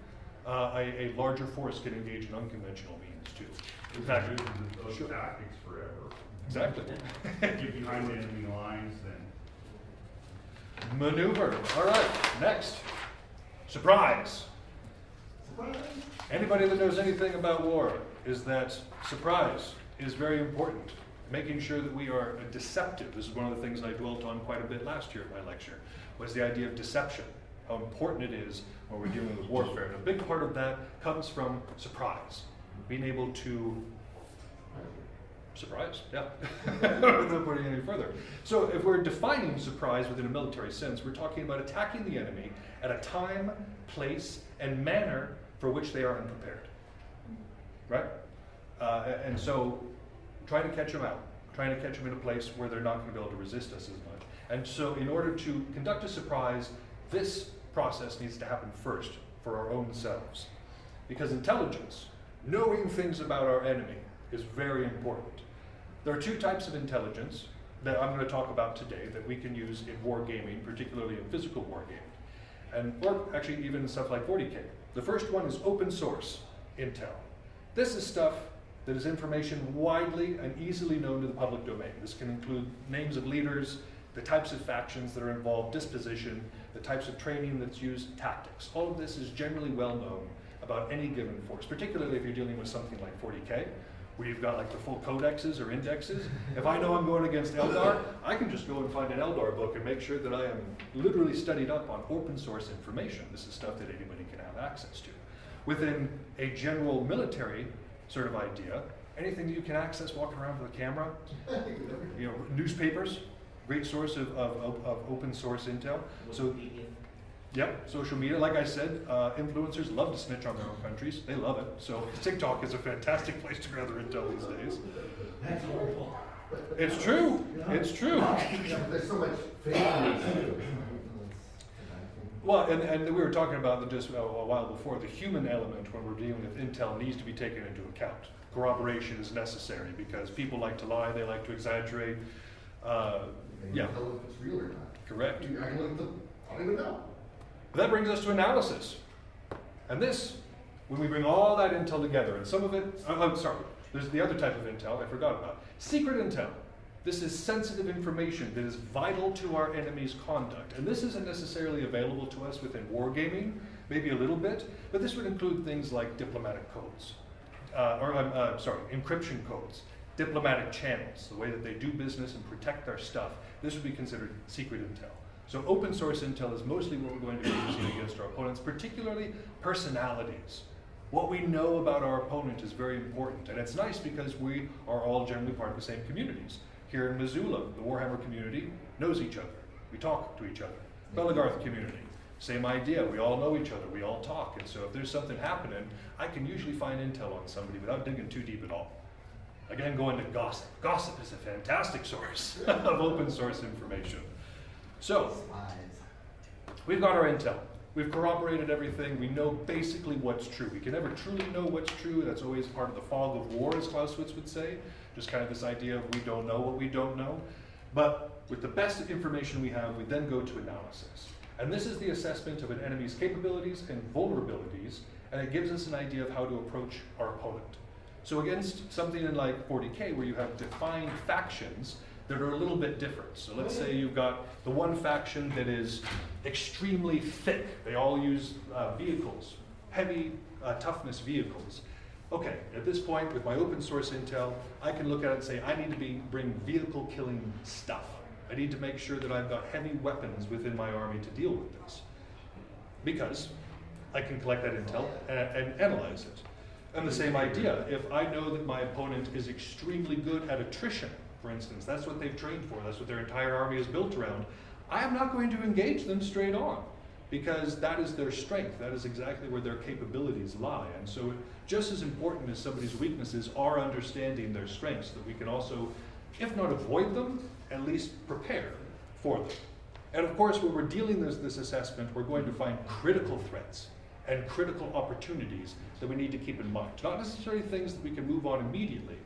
A larger force can engage in unconventional means too. In fact,
those
sure.
tactics forever.
Exactly.
Get behind enemy lines, then
Maneuver. All right, next. Surprise. Anybody that knows anything about war is that surprise is very important. Making sure that we are deceptive. This is one of the things I dwelt on quite a bit last year in my lecture, was the idea of deception. How important it is when we're dealing with warfare. And a big part of that comes from surprise. Being able to surprise, yeah, without putting it any further. So if we're defining surprise within a military sense, we're talking about attacking the enemy at a time, place, and manner for which they are unprepared, right? And so trying to catch them out, trying to catch them in a place where they're not going to be able to resist us as much. And so in order to conduct a surprise, this process needs to happen first for our own selves. Because intelligence, knowing things about our enemy, is very important. There are two types of intelligence. that I'm going to talk about today that we can use in wargaming, particularly in physical wargaming, or actually even stuff like 40K. The first one is open source intel. This is stuff that is information widely and easily known to the public domain. This can include names of leaders, the types of factions that are involved, disposition, the types of training that's used, tactics. All of this is generally well known about any given force, particularly if you're dealing with something like 40K, where you've got like the full codexes or indexes. If I know I'm going against Eldar, I can just go and find an Eldar book and make sure that I am literally studied up on open source information. This is stuff that anybody can have access to. Within a general military sort of idea, anything that you can access walking around with a camera, you know, newspapers, great source of open source intel. So, yep, social media. Like I said, influencers love to snitch on their own countries. They love it. So TikTok is a fantastic place to gather intel these days.
That's horrible.
It's true. It's true.
There's so much fake news too.
Well, and we were talking about just a while before, the human element when we're dealing with intel needs to be taken into account. Corroboration is necessary because people like to lie, they like to exaggerate. Yeah.
Tell if it's real or not.
Correct.
I can look at the, I don't even know.
That brings us to analysis. And this, when we bring all that intel together, and some of it, there's the other type of intel I forgot about. Secret intel. This is sensitive information that is vital to our enemy's conduct. And this isn't necessarily available to us within wargaming, maybe a little bit, but this would include things like diplomatic codes, encryption codes, diplomatic channels, the way that they do business and protect their stuff. This would be considered secret intel. So open source intel is mostly what we're going to be using against our opponents, particularly personalities. What we know about our opponent is very important, and it's nice because we are all generally part of the same communities. Here in Missoula, the Warhammer community knows each other. We talk to each other. Belagarth community, same idea. We all know each other. We all talk, and so if there's something happening, I can usually find intel on somebody without digging too deep at all. Again, going to gossip. Gossip is a fantastic source of open source information. So, we've got our intel. We've corroborated everything. We know basically what's true. We can never truly know what's true. That's always part of the fog of war, as Clausewitz would say. Just kind of this idea of we don't know what we don't know. But with the best information we have, we then go to analysis. And this is the assessment of an enemy's capabilities and vulnerabilities, and it gives us an idea of how to approach our opponent. So against something in like 40K, where you have defined factions that are a little bit different. So let's say you've got the one faction that is extremely thick. They all use vehicles, heavy toughness vehicles. Okay, at this point, with my open source intel, I can look at it and say, I need to bring vehicle killing stuff. I need to make sure that I've got heavy weapons within my army to deal with this. Because I can collect that intel and analyze it. And the same idea, if I know that my opponent is extremely good at attrition, for instance, that's what they've trained for, that's what their entire army is built around, I am not going to engage them straight on, because that is their strength, that is exactly where their capabilities lie. And so just as important as somebody's weaknesses are understanding their strengths, that we can also, if not avoid them, at least prepare for them. And of course, when we're dealing with this assessment, we're going to find critical threats and critical opportunities that we need to keep in mind. Not necessarily things that we can move on immediately,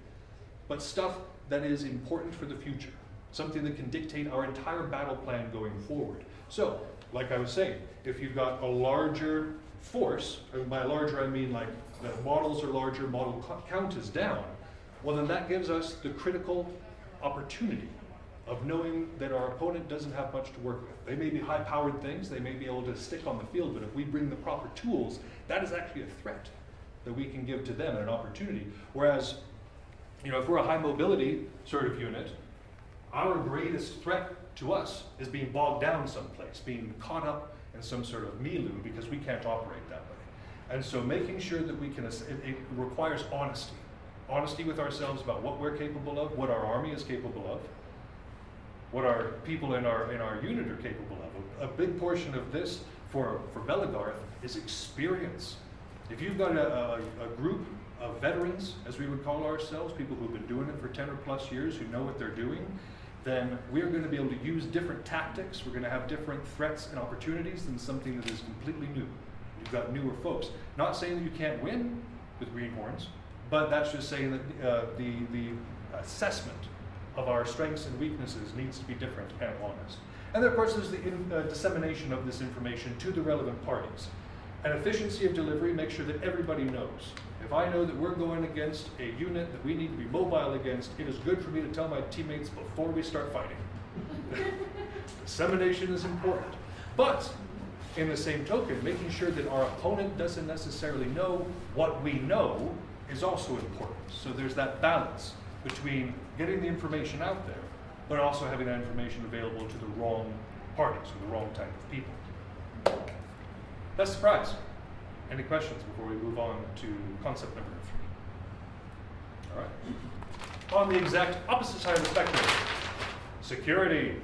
but stuff that is important for the future, something that can dictate our entire battle plan going forward. So, like I was saying, if you've got a larger force, and by larger I mean like the models are larger, model count is down, well then that gives us the critical opportunity of knowing that our opponent doesn't have much to work with. They may be high-powered things, they may be able to stick on the field, but if we bring the proper tools, that is actually a threat that we can give to them and an opportunity. Whereas, you know, if we're a high mobility sort of unit, our greatest threat to us is being bogged down someplace, being caught up in some sort of milieu because we can't operate that way. And so making sure that we can, it requires honesty. Honesty with ourselves about what we're capable of, what our army is capable of, what our people in our unit are capable of. A big portion of this for Belagarth is experience. If you've got a group of veterans, as we would call ourselves, people who've been doing it for 10 or plus years, who know what they're doing, then we're going to be able to use different tactics. We're going to have different threats and opportunities than something that is completely new. You've got newer folks. Not saying that you can't win with greenhorns, but that's just saying that the assessment
of our strengths and weaknesses needs to be different and honest. And then, of course, there's the dissemination of this information to the relevant parties. And efficiency of delivery makes sure that everybody knows. If I know that we're going against a unit that we need to be mobile against, it is good for me to tell my teammates before we start fighting. Dissemination is important. But, in the same token, making sure that our opponent doesn't necessarily know what we know is also important. So there's that balance between getting the information out there, but also having that information available to the wrong parties or the wrong type of people. That's surprise. Any questions before we move on to concept number 3? All right. On the exact opposite side of the spectrum, security.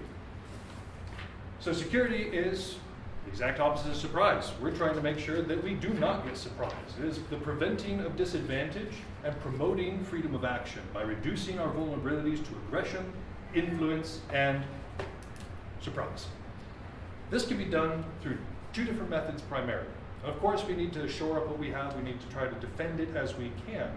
So security is the exact opposite of surprise. We're trying to make sure that we do not get surprised. It is the preventing of disadvantage and promoting freedom of action by reducing our vulnerabilities to aggression, influence, and surprise. This can be done through 2 different methods primarily. Of course, we need to shore up what we have. We need to try to defend it as we can.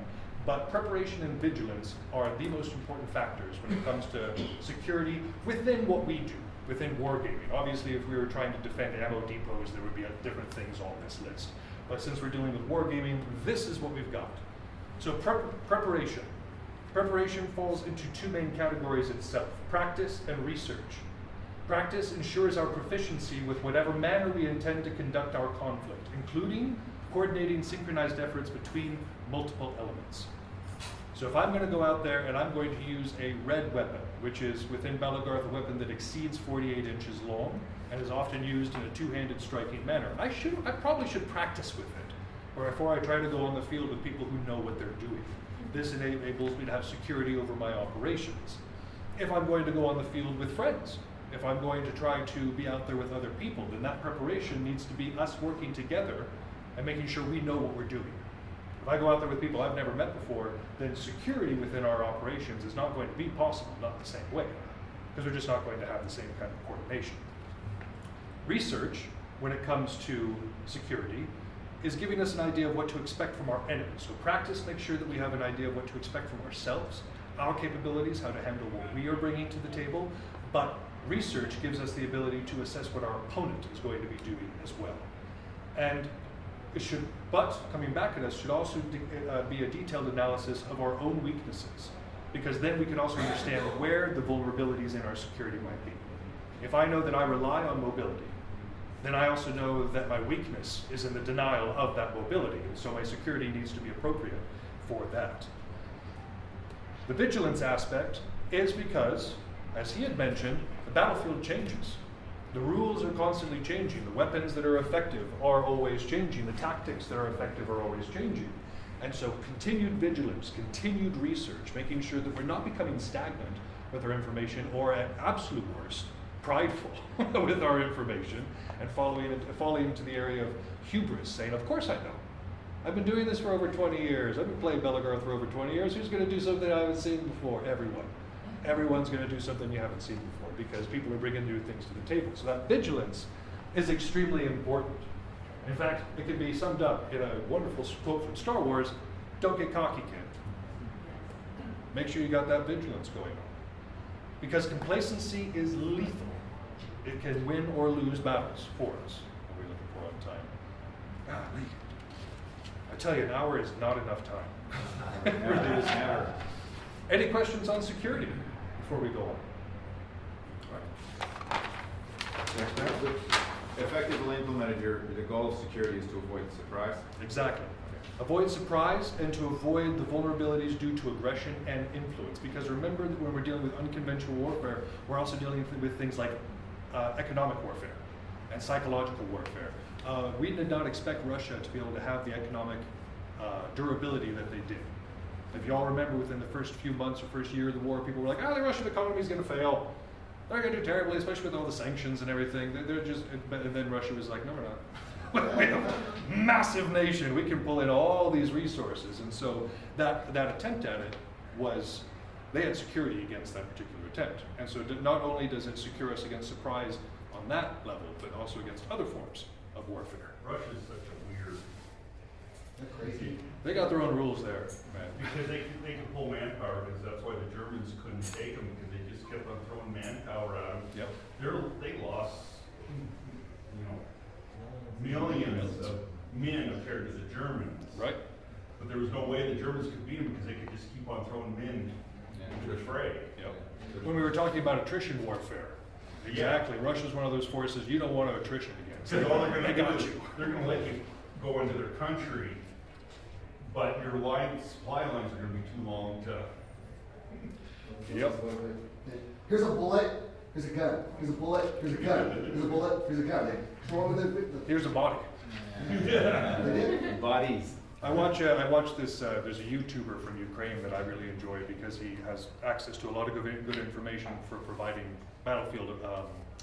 But preparation and vigilance are the most important factors when it comes to security within what we do, within wargaming. Obviously, if we were trying to defend ammo depots, there would be different things on this list. But since we're dealing with wargaming, this is what we've got. So preparation. Preparation falls into 2 main categories itself, practice and research. Practice ensures our proficiency with whatever manner we intend to conduct our conflict, including coordinating synchronized efforts between multiple elements. So if I'm going to go out there and I'm going to use a red weapon, which is within Balagarth a weapon that exceeds 48 inches long and is often used in a 2-handed striking manner, I probably should practice with it, or before I try to go on the field with people who know what they're doing. This enables me to have security over my operations. If I'm going to go on the field with friends, if I'm going to try to be out there with other people, then that preparation needs to be us working together and making sure we know what we're doing. If I go out there with people I've never met before, then security within our operations is not going to be possible, not the same way, because we're just not going to have the same kind of coordination. Research, when it comes to security, is giving us an idea of what to expect from our enemies. So practice makes sure that we have an idea of what to expect from ourselves, our capabilities, how to handle what we are bringing to the table, but research gives us the ability to assess what our opponent is going to be doing as well. And but coming back at us should also be a detailed analysis of our own weaknesses, because then we can also understand where the vulnerabilities in our security might be. If I know that I rely on mobility, then I also know that my weakness is in the denial of that mobility, and so my security needs to be appropriate for that. The vigilance aspect is because, as he had mentioned, the battlefield changes. The rules are constantly changing. The weapons that are effective are always changing. The tactics that are effective are always changing. And so continued vigilance, continued research, making sure that we're not becoming stagnant with our information, or at absolute worst, prideful with our information, and falling into the area of hubris, saying, of course I know. I've been doing this for over 20 years. I've been playing Balagarth for over 20 years. Who's going to do something I haven't seen before? Everyone. Everyone's going to do something you haven't seen before, because people are bringing new things to the table. So that vigilance is extremely important. In fact, it can be summed up in a wonderful quote from Star Wars: don't get cocky, kid. Make sure you got that vigilance going on. Because complacency is lethal. It can win or lose battles for us. What are we looking for on time? Golly. I tell you, an hour is not enough time. It really is never. Any questions on security before we go on? All right.
Effectively implemented, the goal of security is to avoid surprise.
Exactly. Avoid surprise and to avoid the vulnerabilities due to aggression and influence. Because remember that when we're dealing with unconventional warfare, we're also dealing with things like economic warfare and psychological warfare. We did not expect Russia to be able to have the economic durability that they did. If you all remember, within the first few months or first year of the war, people were like, the Russian economy is going to fail. They're going to do terribly, especially with all the sanctions and everything. They're just, and then Russia was like, no, we're not. We're a massive nation. We can pull in all these resources. And so that attempt at it was, they had security against that particular attempt. And so not only does it secure us against surprise on that level, but also against other forms of warfare.
Russia's such a weird...
They're crazy.
They got their own rules there, man.
Because they could pull manpower, because that's why the Germans couldn't take them, because they just kept on throwing manpower at them.
Yep.
They lost, millions of men compared to the Germans.
Right.
But there was no way the Germans could beat them, because they could just keep on throwing men into the fray.
Yep. When we were talking about attrition warfare, exactly.
Yeah.
Russia's one of those forces you don't want to attrition against.
Because all they're going to
got
do
you.
is they're going to let you go into their country, but your supply lines are going to be too long to.
Yep.
Here's a bullet, here's a gun, here's a bullet, here's a gun, here's a bullet, here's a gun. They throw it in
Here's a body.
They did.
Bodies.
I watch this, there's a YouTuber from Ukraine that I really enjoy because he has access to a lot of good information for providing battlefield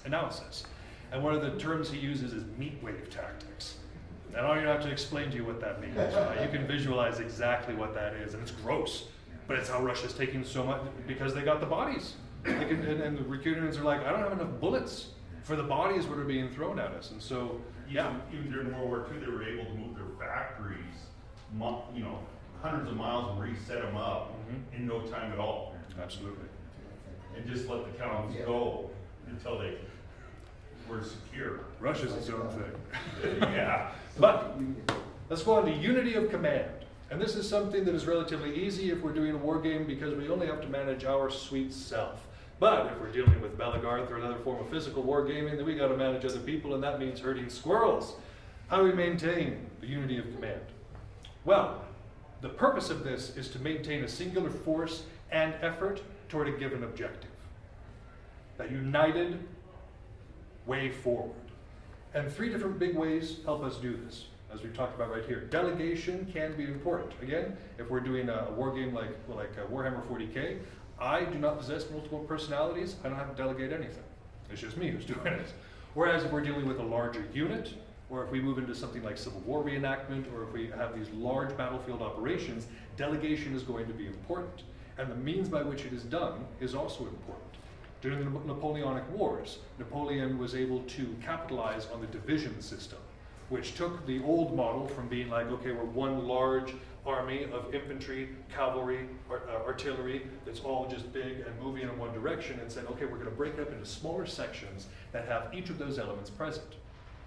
analysis. And one of the terms he uses is meat wave tactics. And I don't even have to explain to you what that means. You can visualize exactly what that is, and it's gross. But it's how Russia's taking so much, because they got the bodies. And the Ukrainians are like, I don't have enough bullets for the bodies that are being thrown at us. And so, yeah.
Even during World War II, they were able to move their factories, hundreds of miles and reset them up in no time at all.
Absolutely.
And just let the towns go until they were secure.
Russia's its own thing.
Yeah.
But let's go on to unity of command. And this is something that is relatively easy if we're doing a war game because we only have to manage our sweet self. But if we're dealing with Belagarth or another form of physical war gaming, then we got to manage other people, and that means herding squirrels. How do we maintain the unity of command? Well, the purpose of this is to maintain a singular force and effort toward a given objective. That united way forward. And three different big ways help us do this, as we've talked about right here. Delegation can be important. Again, if we're doing a war game like Warhammer 40K, I do not possess multiple personalities. I don't have to delegate anything. It's just me who's doing it. Whereas if we're dealing with a larger unit, or if we move into something like Civil War reenactment, or if we have these large battlefield operations, delegation is going to be important. And the means by which it is done is also important. During the Napoleonic Wars, Napoleon was able to capitalize on the division system, which took the old model from being like, okay, we're one large army of infantry, cavalry, artillery that's all just big and moving in one direction, and said, okay, we're going to break it up into smaller sections that have each of those elements present.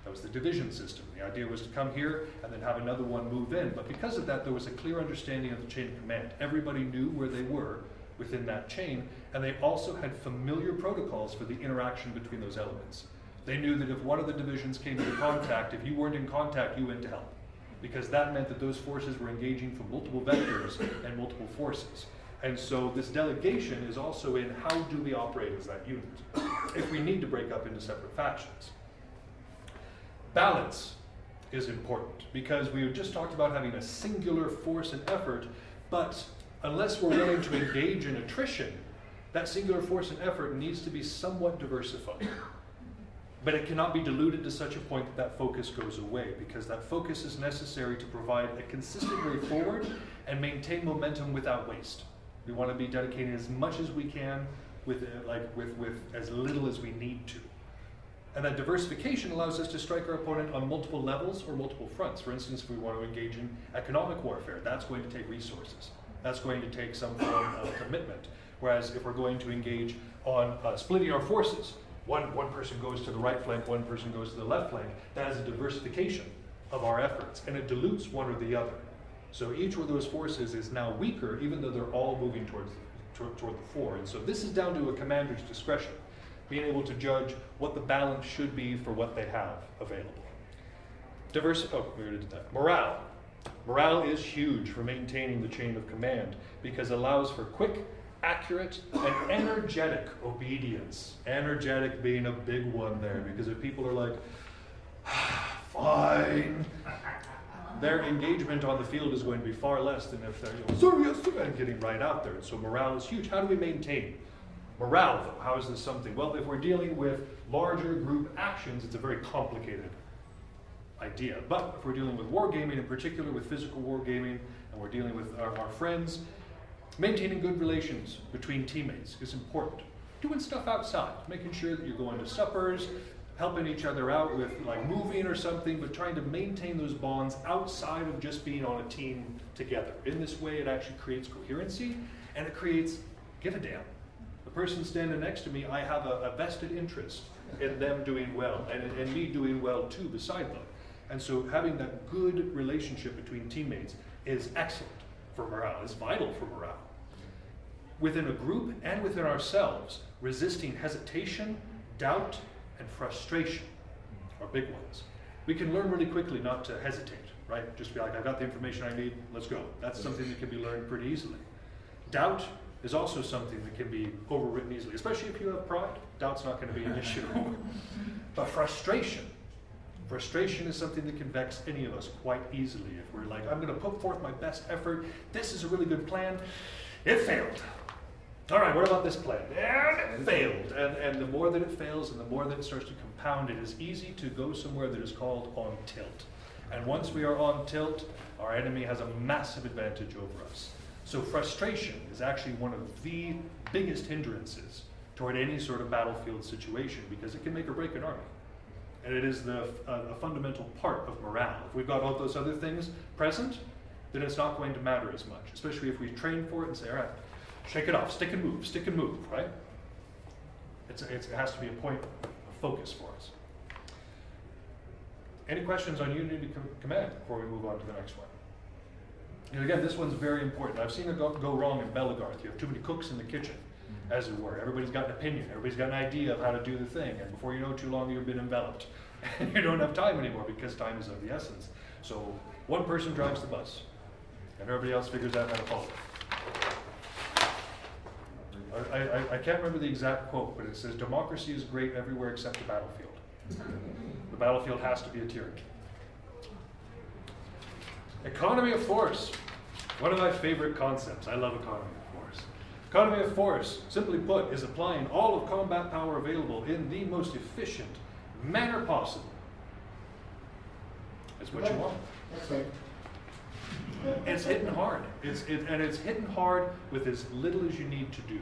That was the division system. The idea was to come here and then have another one move in. But because of that, there was a clear understanding of the chain of command. Everybody knew where they were within that chain, and they also had familiar protocols for the interaction between those elements. They knew that if one of the divisions came into contact, if you weren't in contact, you went to help. Because that meant that those forces were engaging from multiple vectors and multiple forces. And so this delegation is also in how do we operate as that unit, if we need to break up into separate factions. Balance is important, because we just talked about having a singular force and effort, but unless we're willing to engage in attrition, that singular force and effort needs to be somewhat diversified. But it cannot be diluted to such a point that that focus goes away, because that focus is necessary to provide a consistent way forward and maintain momentum without waste. We want to be dedicating as much as we can with as little as we need to. And that diversification allows us to strike our opponent on multiple levels or multiple fronts. For instance, if we want to engage in economic warfare, that's going to take resources. That's going to take some form of commitment. Whereas if we're going to engage on splitting our forces, one person goes to the right flank, one person goes to the left flank, that is a diversification of our efforts, and it dilutes one or the other. So each of those forces is now weaker, even though they're all moving toward the fore. And so this is down to a commander's discretion, being able to judge what the balance should be for what they have available. We already did that. Morale. Morale is huge for maintaining the chain of command, because it allows for quick, accurate, and energetic obedience. Energetic being a big one there, because if people are like, fine, their engagement on the field is going to be far less than if they're, sir, yes, sir, and getting right out there. And so morale is huge. How do we maintain morale, though? How is this something? Well, if we're dealing with larger group actions, it's a very complicated idea. But if we're dealing with wargaming, in particular with physical wargaming, and we're dealing with our friends, maintaining good relations between teammates is important. Doing stuff outside, making sure that you're going to suppers, helping each other out with like moving or something, but trying to maintain those bonds outside of just being on a team together. In this way, it actually creates coherency, and it creates give a damn. The person standing next to me, I have a vested interest in them doing well, and me doing well too beside them. And so having that good relationship between teammates is excellent for morale, it's vital for morale. Within a group and within ourselves, resisting hesitation, doubt, and frustration are big ones. We can learn really quickly not to hesitate, right? Just be like, I've got the information I need, let's go. That's something that can be learned pretty easily. Doubt is also something that can be overwritten easily, especially if you have pride. Doubt's not going to be an issue. But frustration is something that can vex any of us quite easily. If we're like, I'm going to put forth my best effort, this is a really good plan, it failed. All right, what about this plan? And it failed. And the more that it fails and the more that it starts to compound, it is easy to go somewhere that is called on tilt. And once we are on tilt, our enemy has a massive advantage over us. So frustration is actually one of the biggest hindrances toward any sort of battlefield situation, because it can make or break an army. And it is a fundamental part of morale. If we've got all those other things present, then it's not going to matter as much, especially if we train for it and say, all right, shake it off, stick and move, right? It has to be a point of focus for us. Any questions on unity command before we move on to the next one? And again, this one's very important. I've seen it go wrong in Belagarth. You have too many cooks in the kitchen, as it were. Everybody's got an opinion. Everybody's got an idea of how to do the thing. And before you know too long, you've been enveloped. And you don't have time anymore because time is of the essence. So one person drives the bus, and everybody else figures out how to follow it. I can't remember the exact quote, but it says, democracy is great everywhere except the battlefield. The battlefield has to be a tyranny. Economy of force. One of my favorite concepts. I love economy of force. Economy of force, simply put, is applying all of combat power available in the most efficient manner possible. That's what you want.
That's right.
It's hitting hard. And it's hitting hard with as little as you need to do.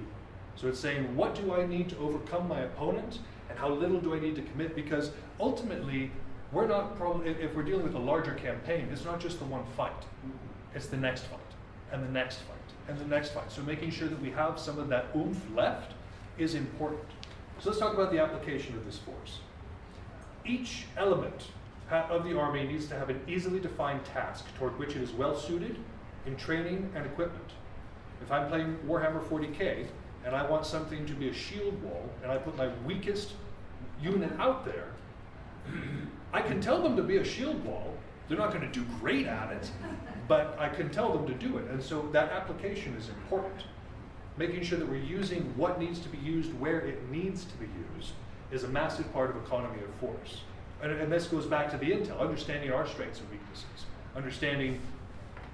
So it's saying, what do I need to overcome my opponent, and how little do I need to commit? Because ultimately, we're not probably, if we're dealing with a larger campaign, it's not just the one fight. It's the next fight, and the next fight, and the next fight. So making sure that we have some of that oomph left is important. So let's talk about the application of this force. Each element of the army needs to have an easily defined task toward which it is well suited in training and equipment. If I'm playing Warhammer 40K and I want something to be a shield wall, and I put my weakest unit out there, I can tell them to be a shield wall. They're not going to do great at it, but I can tell them to do it. And so that application is important. Making sure that we're using what needs to be used where it needs to be used is a massive part of economy of force. And this goes back to the intel, understanding our strengths and weaknesses, understanding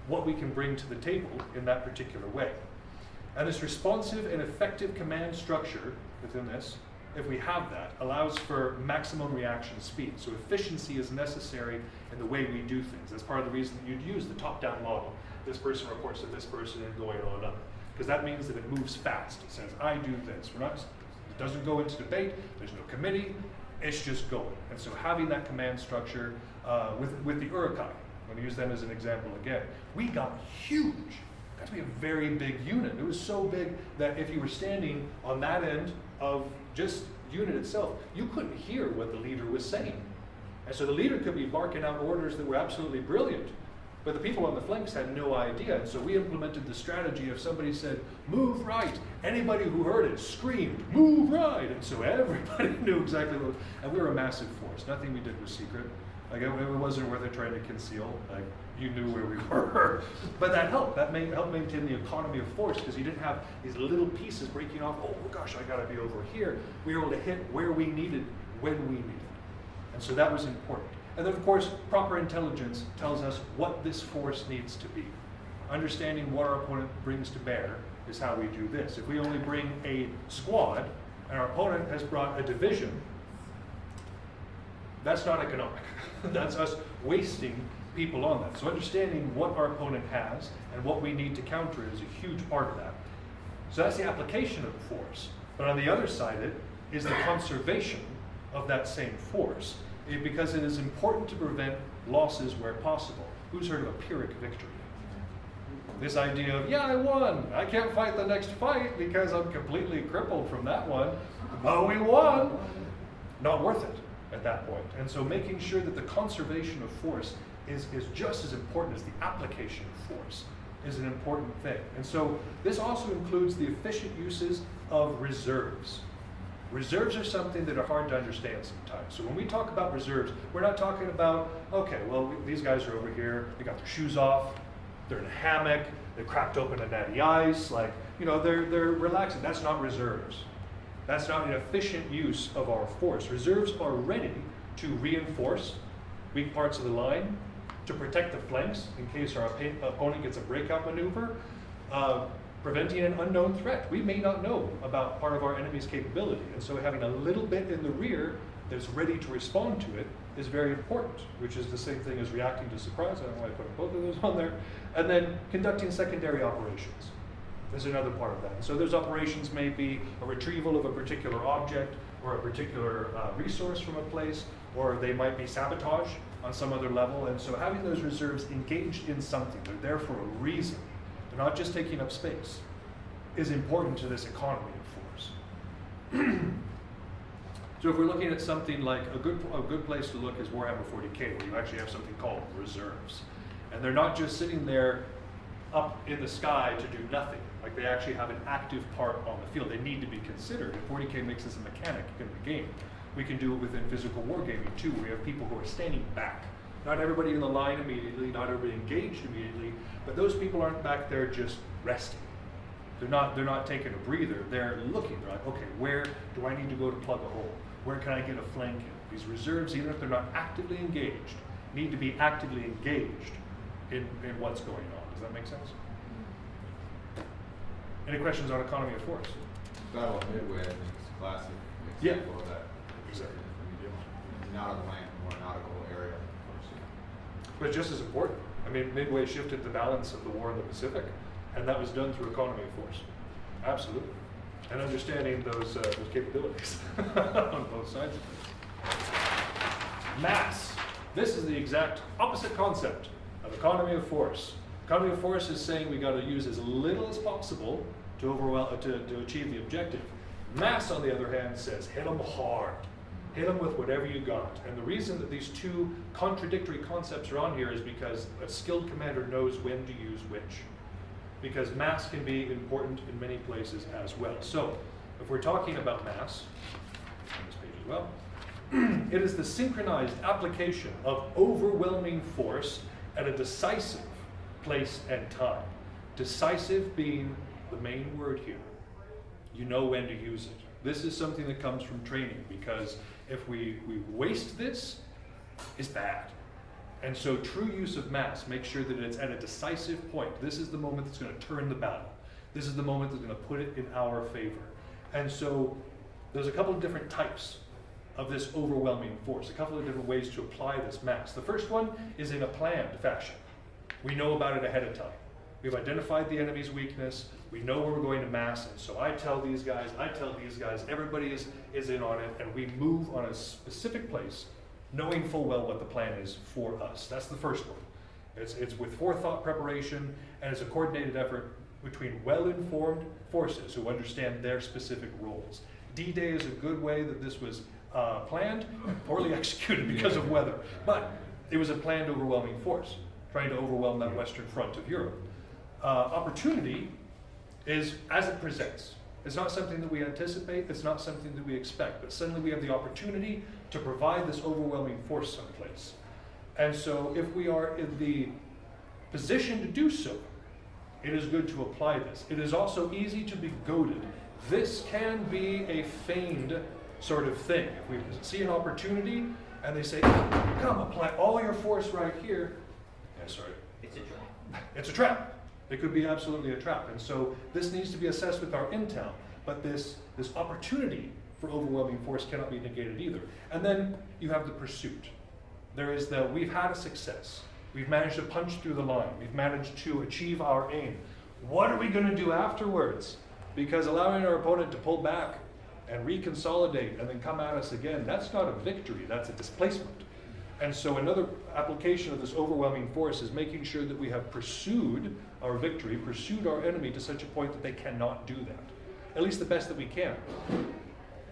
what we can bring to the table in that particular way. And this responsive and effective command structure within this, if we have that, allows for maximum reaction speed. So efficiency is necessary in the way we do things. That's part of the reason that you'd use the top-down model. This person reports to this person and going on and on. Because that means that it moves fast. It says, I do this. It doesn't go into debate. There's no committee. It's just going. And so having that command structure with the Urukai, I'm going to use them as an example again. We got huge. Got to be a very big unit. It was so big that if you were standing on that end of just unit itself, you couldn't hear what the leader was saying. And so the leader could be barking out orders that were absolutely brilliant, but the people on the flanks had no idea. And so we implemented the strategy of somebody said, move right. Anybody who heard it screamed, move right. And so everybody knew exactly what, and we were a massive force. Nothing we did was secret. Like, it wasn't worth it trying to conceal. Like, you knew where we were. But that helped. That helped maintain the economy of force, because you didn't have these little pieces breaking off. Oh gosh, I gotta be over here. We were able to hit where we needed, when we needed. And so that was important. And then, of course, proper intelligence tells us what this force needs to be. Understanding what our opponent brings to bear is how we do this. If we only bring a squad, and our opponent has brought a division, that's not economic. That's us wasting people on that. So understanding what our opponent has and what we need to counter is a huge part of that. So that's the application of the force. But on the other side of it is the conservation of that same force, because it is important to prevent losses where possible. Who's heard of a Pyrrhic victory? This idea of, yeah, I won. I can't fight the next fight because I'm completely crippled from that one. Oh, we won. Not worth it at that point. And so making sure that the conservation of force is just as important as the application of force is an important thing. And so this also includes the efficient uses of reserves. Reserves are something that are hard to understand sometimes. So when we talk about reserves, we're not talking about, okay, well, these guys are over here, they got their shoes off, they're in a hammock, they cracked open a natty ice, like, you know, they're relaxing. That's not reserves. That's not an efficient use of our force. Reserves are ready to reinforce weak parts of the line, to protect the flanks in case our opponent gets a breakout maneuver, preventing an unknown threat. We may not know about part of our enemy's capability, and so having a little bit in the rear that's ready to respond to it is very important, which is the same thing as reacting to surprise. I don't know why I put both of those on there. And then conducting secondary operations is another part of that. And so those operations may be a retrieval of a particular object or a particular resource from a place, or they might be sabotage on some other level. And so having those reserves engaged in something, they're there for a reason, they're not just taking up space, is important to this economy of force. So if we're looking at something like a good place to look is Warhammer 40K, where you actually have something called reserves. And they're not just sitting there up in the sky to do nothing. Like, they actually have an active part on the field. They need to be considered. And 40K makes this a mechanic in the game. We can do it within physical wargaming too, where we have people who are standing back. Not everybody in the line immediately, not everybody engaged immediately, but those people aren't back there just resting. They're not taking a breather. They're looking. They're like, okay, where do I need to go to plug a hole? Where can I get a flank in? These reserves, even if they're not actively engaged, need to be actively engaged in what's going on. Does that make sense? Any questions on economy of force?
Battle of Midway, I think, is a classic example of that.
Exactly.
Nautical land, more nautical area.
But just as important. I mean, Midway shifted the balance of the war in the Pacific, and that was done through economy of force. Absolutely. And understanding those capabilities on both sides of it. Mass. This is the exact opposite concept of economy of force. Economy of force is saying we got to use as little as possible to achieve the objective. Mass, on the other hand, says hit them hard. Hit them with whatever you got. And the reason that these two contradictory concepts are on here is because a skilled commander knows when to use which. Because mass can be important in many places as well. So, if we're talking about mass, on this page as well, it is the synchronized application of overwhelming force at a decisive place and time. Decisive being the main word here. You know when to use it. This is something that comes from training, because if we waste this, it's bad. And so true use of mass makes sure that it's at a decisive point. This is the moment that's going to turn the battle. This is the moment that's going to put it in our favor. And so there's a couple of different types of this overwhelming force, a couple of different ways to apply this mass. The first one is in a planned fashion. We know about it ahead of time. We've identified the enemy's weakness. We know where we're going to mass. And so I tell these guys, everybody is in on it, and we move on a specific place, knowing full well what the plan is for us. That's the first one. It's with forethought preparation, and it's a coordinated effort between well-informed forces who understand their specific roles. D-Day is a good way that this was planned and poorly executed because of weather. But it was a planned overwhelming force, trying to overwhelm that western front of Europe. Opportunity is as it presents. It's not something that we anticipate, it's not something that we expect, but suddenly we have the opportunity to provide this overwhelming force someplace. And so if we are in the position to do so, it is good to apply this. It is also easy to be goaded. This can be a feigned sort of thing. If we see an opportunity and they say, come apply all your force right here. Yeah, sorry.
It's a trap.
It's a trap. It could be absolutely a trap. And so this needs to be assessed with our intel. But this opportunity for overwhelming force cannot be negated either. And then you have the pursuit. There is we've had a success. We've managed to punch through the line. We've managed to achieve our aim. What are we going to do afterwards? Because allowing our opponent to pull back and reconsolidate and then come at us again, that's not a victory, that's a displacement. And so another application of this overwhelming force is making sure that we have pursued our victory, pursued our enemy to such a point that they cannot do that. At least the best that we can.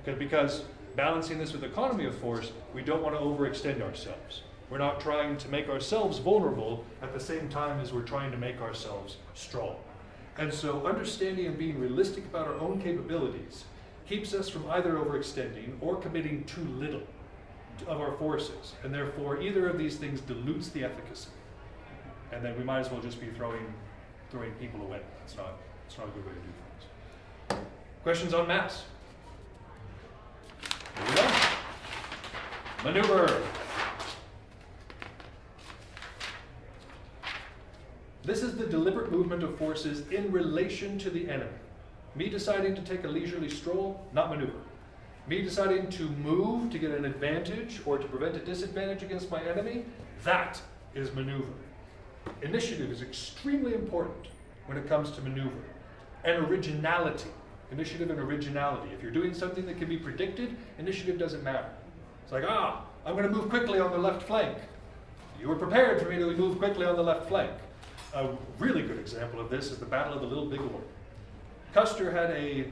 Because balancing this with economy of force, we don't want to overextend ourselves. We're not trying to make ourselves vulnerable at the same time as we're trying to make ourselves strong. And so understanding and being realistic about our own capabilities keeps us from either overextending or committing too little of our forces. And therefore, either of these things dilutes the efficacy. And then we might as well just be throwing people away. It's not a good way to do things. Questions on mass? Here we go. Maneuver. This is the deliberate movement of forces in relation to the enemy. Me deciding to take a leisurely stroll, not maneuver. Me deciding to move to get an advantage or to prevent a disadvantage against my enemy, that is maneuver. Initiative is extremely important when it comes to maneuver. And originality. Initiative and originality. If you're doing something that can be predicted, initiative doesn't matter. It's like, I'm going to move quickly on the left flank. You were prepared for me to move quickly on the left flank. A really good example of this is the Battle of the Little Bighorn. Custer had a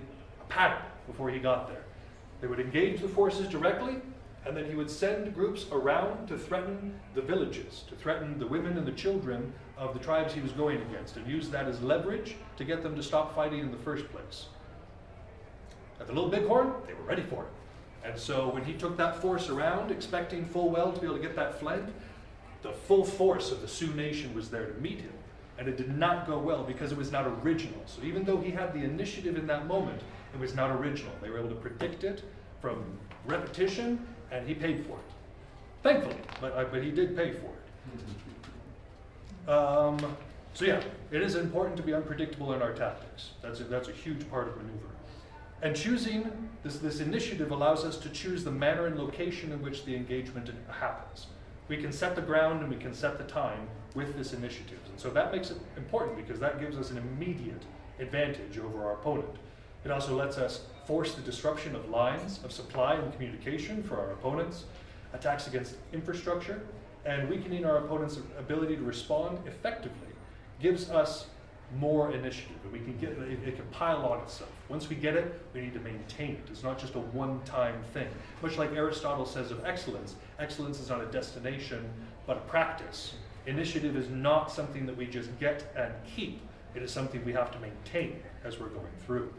pattern before he got there. They would engage the forces directly, and then he would send groups around to threaten the villages, to threaten the women and the children of the tribes he was going against, and use that as leverage to get them to stop fighting in the first place. At the Little Bighorn, they were ready for it. And so when he took that force around, expecting full well to be able to get that flank, the full force of the Sioux Nation was there to meet him. And it did not go well because it was not original. So even though he had the initiative in that moment, it was not original. They were able to predict it from repetition, and he paid for it. Thankfully, but he did pay for it. So yeah, it is important to be unpredictable in our tactics. That's a huge part of maneuver. And choosing this initiative allows us to choose the manner and location in which the engagement happens. We can set the ground and we can set the time with this initiative. And so that makes it important because that gives us an immediate advantage over our opponent. It also lets us force the disruption of lines of supply and communication for our opponents, attacks against infrastructure, and weakening our opponent's ability to respond effectively gives us more initiative. We can get it can pile on itself. Once we get it, we need to maintain it. It's not just a one-time thing. Much like Aristotle says of excellence, excellence is not a destination, but a practice. Initiative is not something that we just get and keep. It is something we have to maintain as we're going through.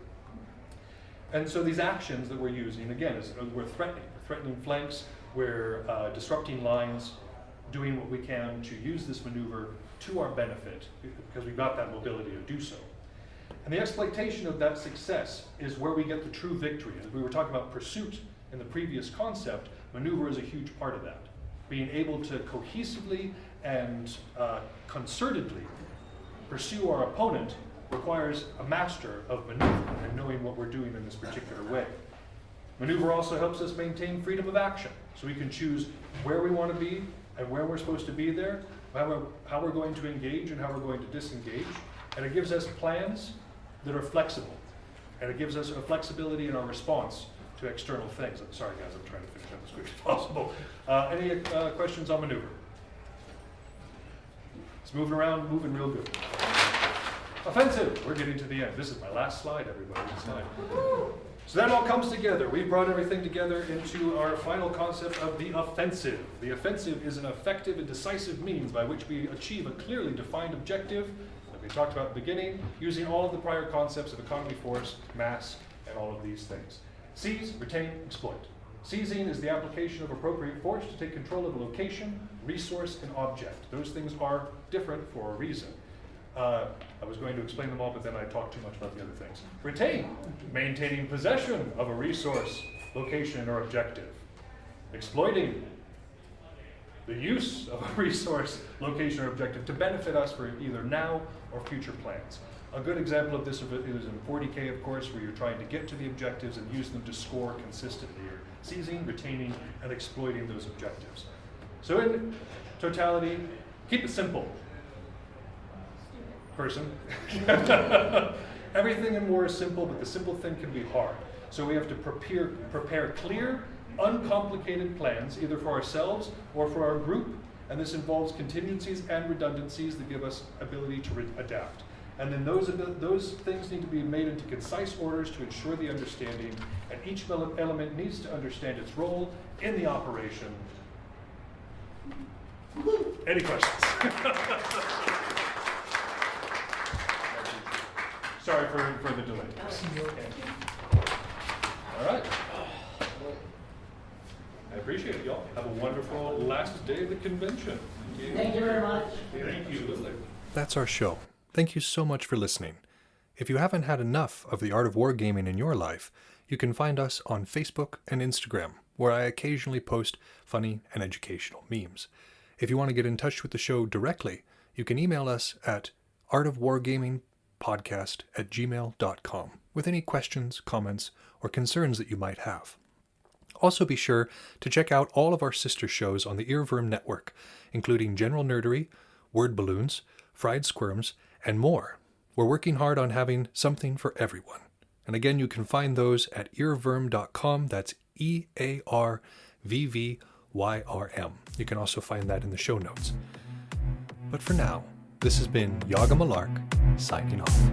And so these actions that we're using, again, is we're threatening flanks, we're disrupting lines, doing what we can to use this maneuver to our benefit because we've got that mobility to do so. And the exploitation of that success is where we get the true victory. As we were talking about pursuit in the previous concept, maneuver is a huge part of that. Being able to cohesively and concertedly pursue our opponent requires a master of maneuver and knowing what we're doing in this particular way. Maneuver also helps us maintain freedom of action, so we can choose where we want to be and where we're supposed to be there, how we're going to engage and how we're going to disengage, and it gives us plans that are flexible, and it gives us a flexibility in our response to external things. I'm sorry guys, I'm trying to finish up as quick as possible. Any questions on maneuver? It's moving around, moving real good. Offensive, we're getting to the end. This is my last slide, everybody. So that all comes together. We brought everything together into our final concept of the offensive. The offensive is an effective and decisive means by which we achieve a clearly defined objective, like we talked about at the beginning, using all of the prior concepts of economy, force, mass, and all of these things. Seize, retain, exploit. Seizing is the application of appropriate force to take control of a location, resource, and object. Those things are different for a reason. I was going to explain them all, but then I talked too much about the other things. Retain, maintaining possession of a resource, location, or objective. Exploiting, the use of a resource, location, or objective to benefit us for either now or future plans. A good example of this is in 40K, of course, where you're trying to get to the objectives and use them to score consistently. You're seizing, retaining, and exploiting those objectives. So in totality, keep it simple. Person. Everything in war is simple, but the simple thing can be hard. So we have to prepare clear, uncomplicated plans, either for ourselves or for our group, and this involves contingencies and redundancies that give us ability to adapt. And then those things need to be made into concise orders to ensure the understanding, and each element needs to understand its role in the operation. Any questions? Sorry for the delay. All right. I appreciate it, y'all. Have a wonderful last day of the convention.
Thank you very much.
Thank you.
That's our show. Thank you so much for listening. If you haven't had enough of the art of wargaming in your life, you can find us on Facebook and Instagram, where I occasionally post funny and educational memes. If you want to get in touch with the show directly, you can email us at artofwargamingpodcast@gmail.com with any questions, comments, or concerns that you might have. Also be sure to check out all of our sister shows on the Earworm Network, including General Nerdery, Word Balloons, Fried Squirms, and more. We're working hard on having something for everyone. And again, you can find those at earworm.com. That's EARVVYRM. You can also find that in the show notes. But for now, this has been Yaga Malark, signing off.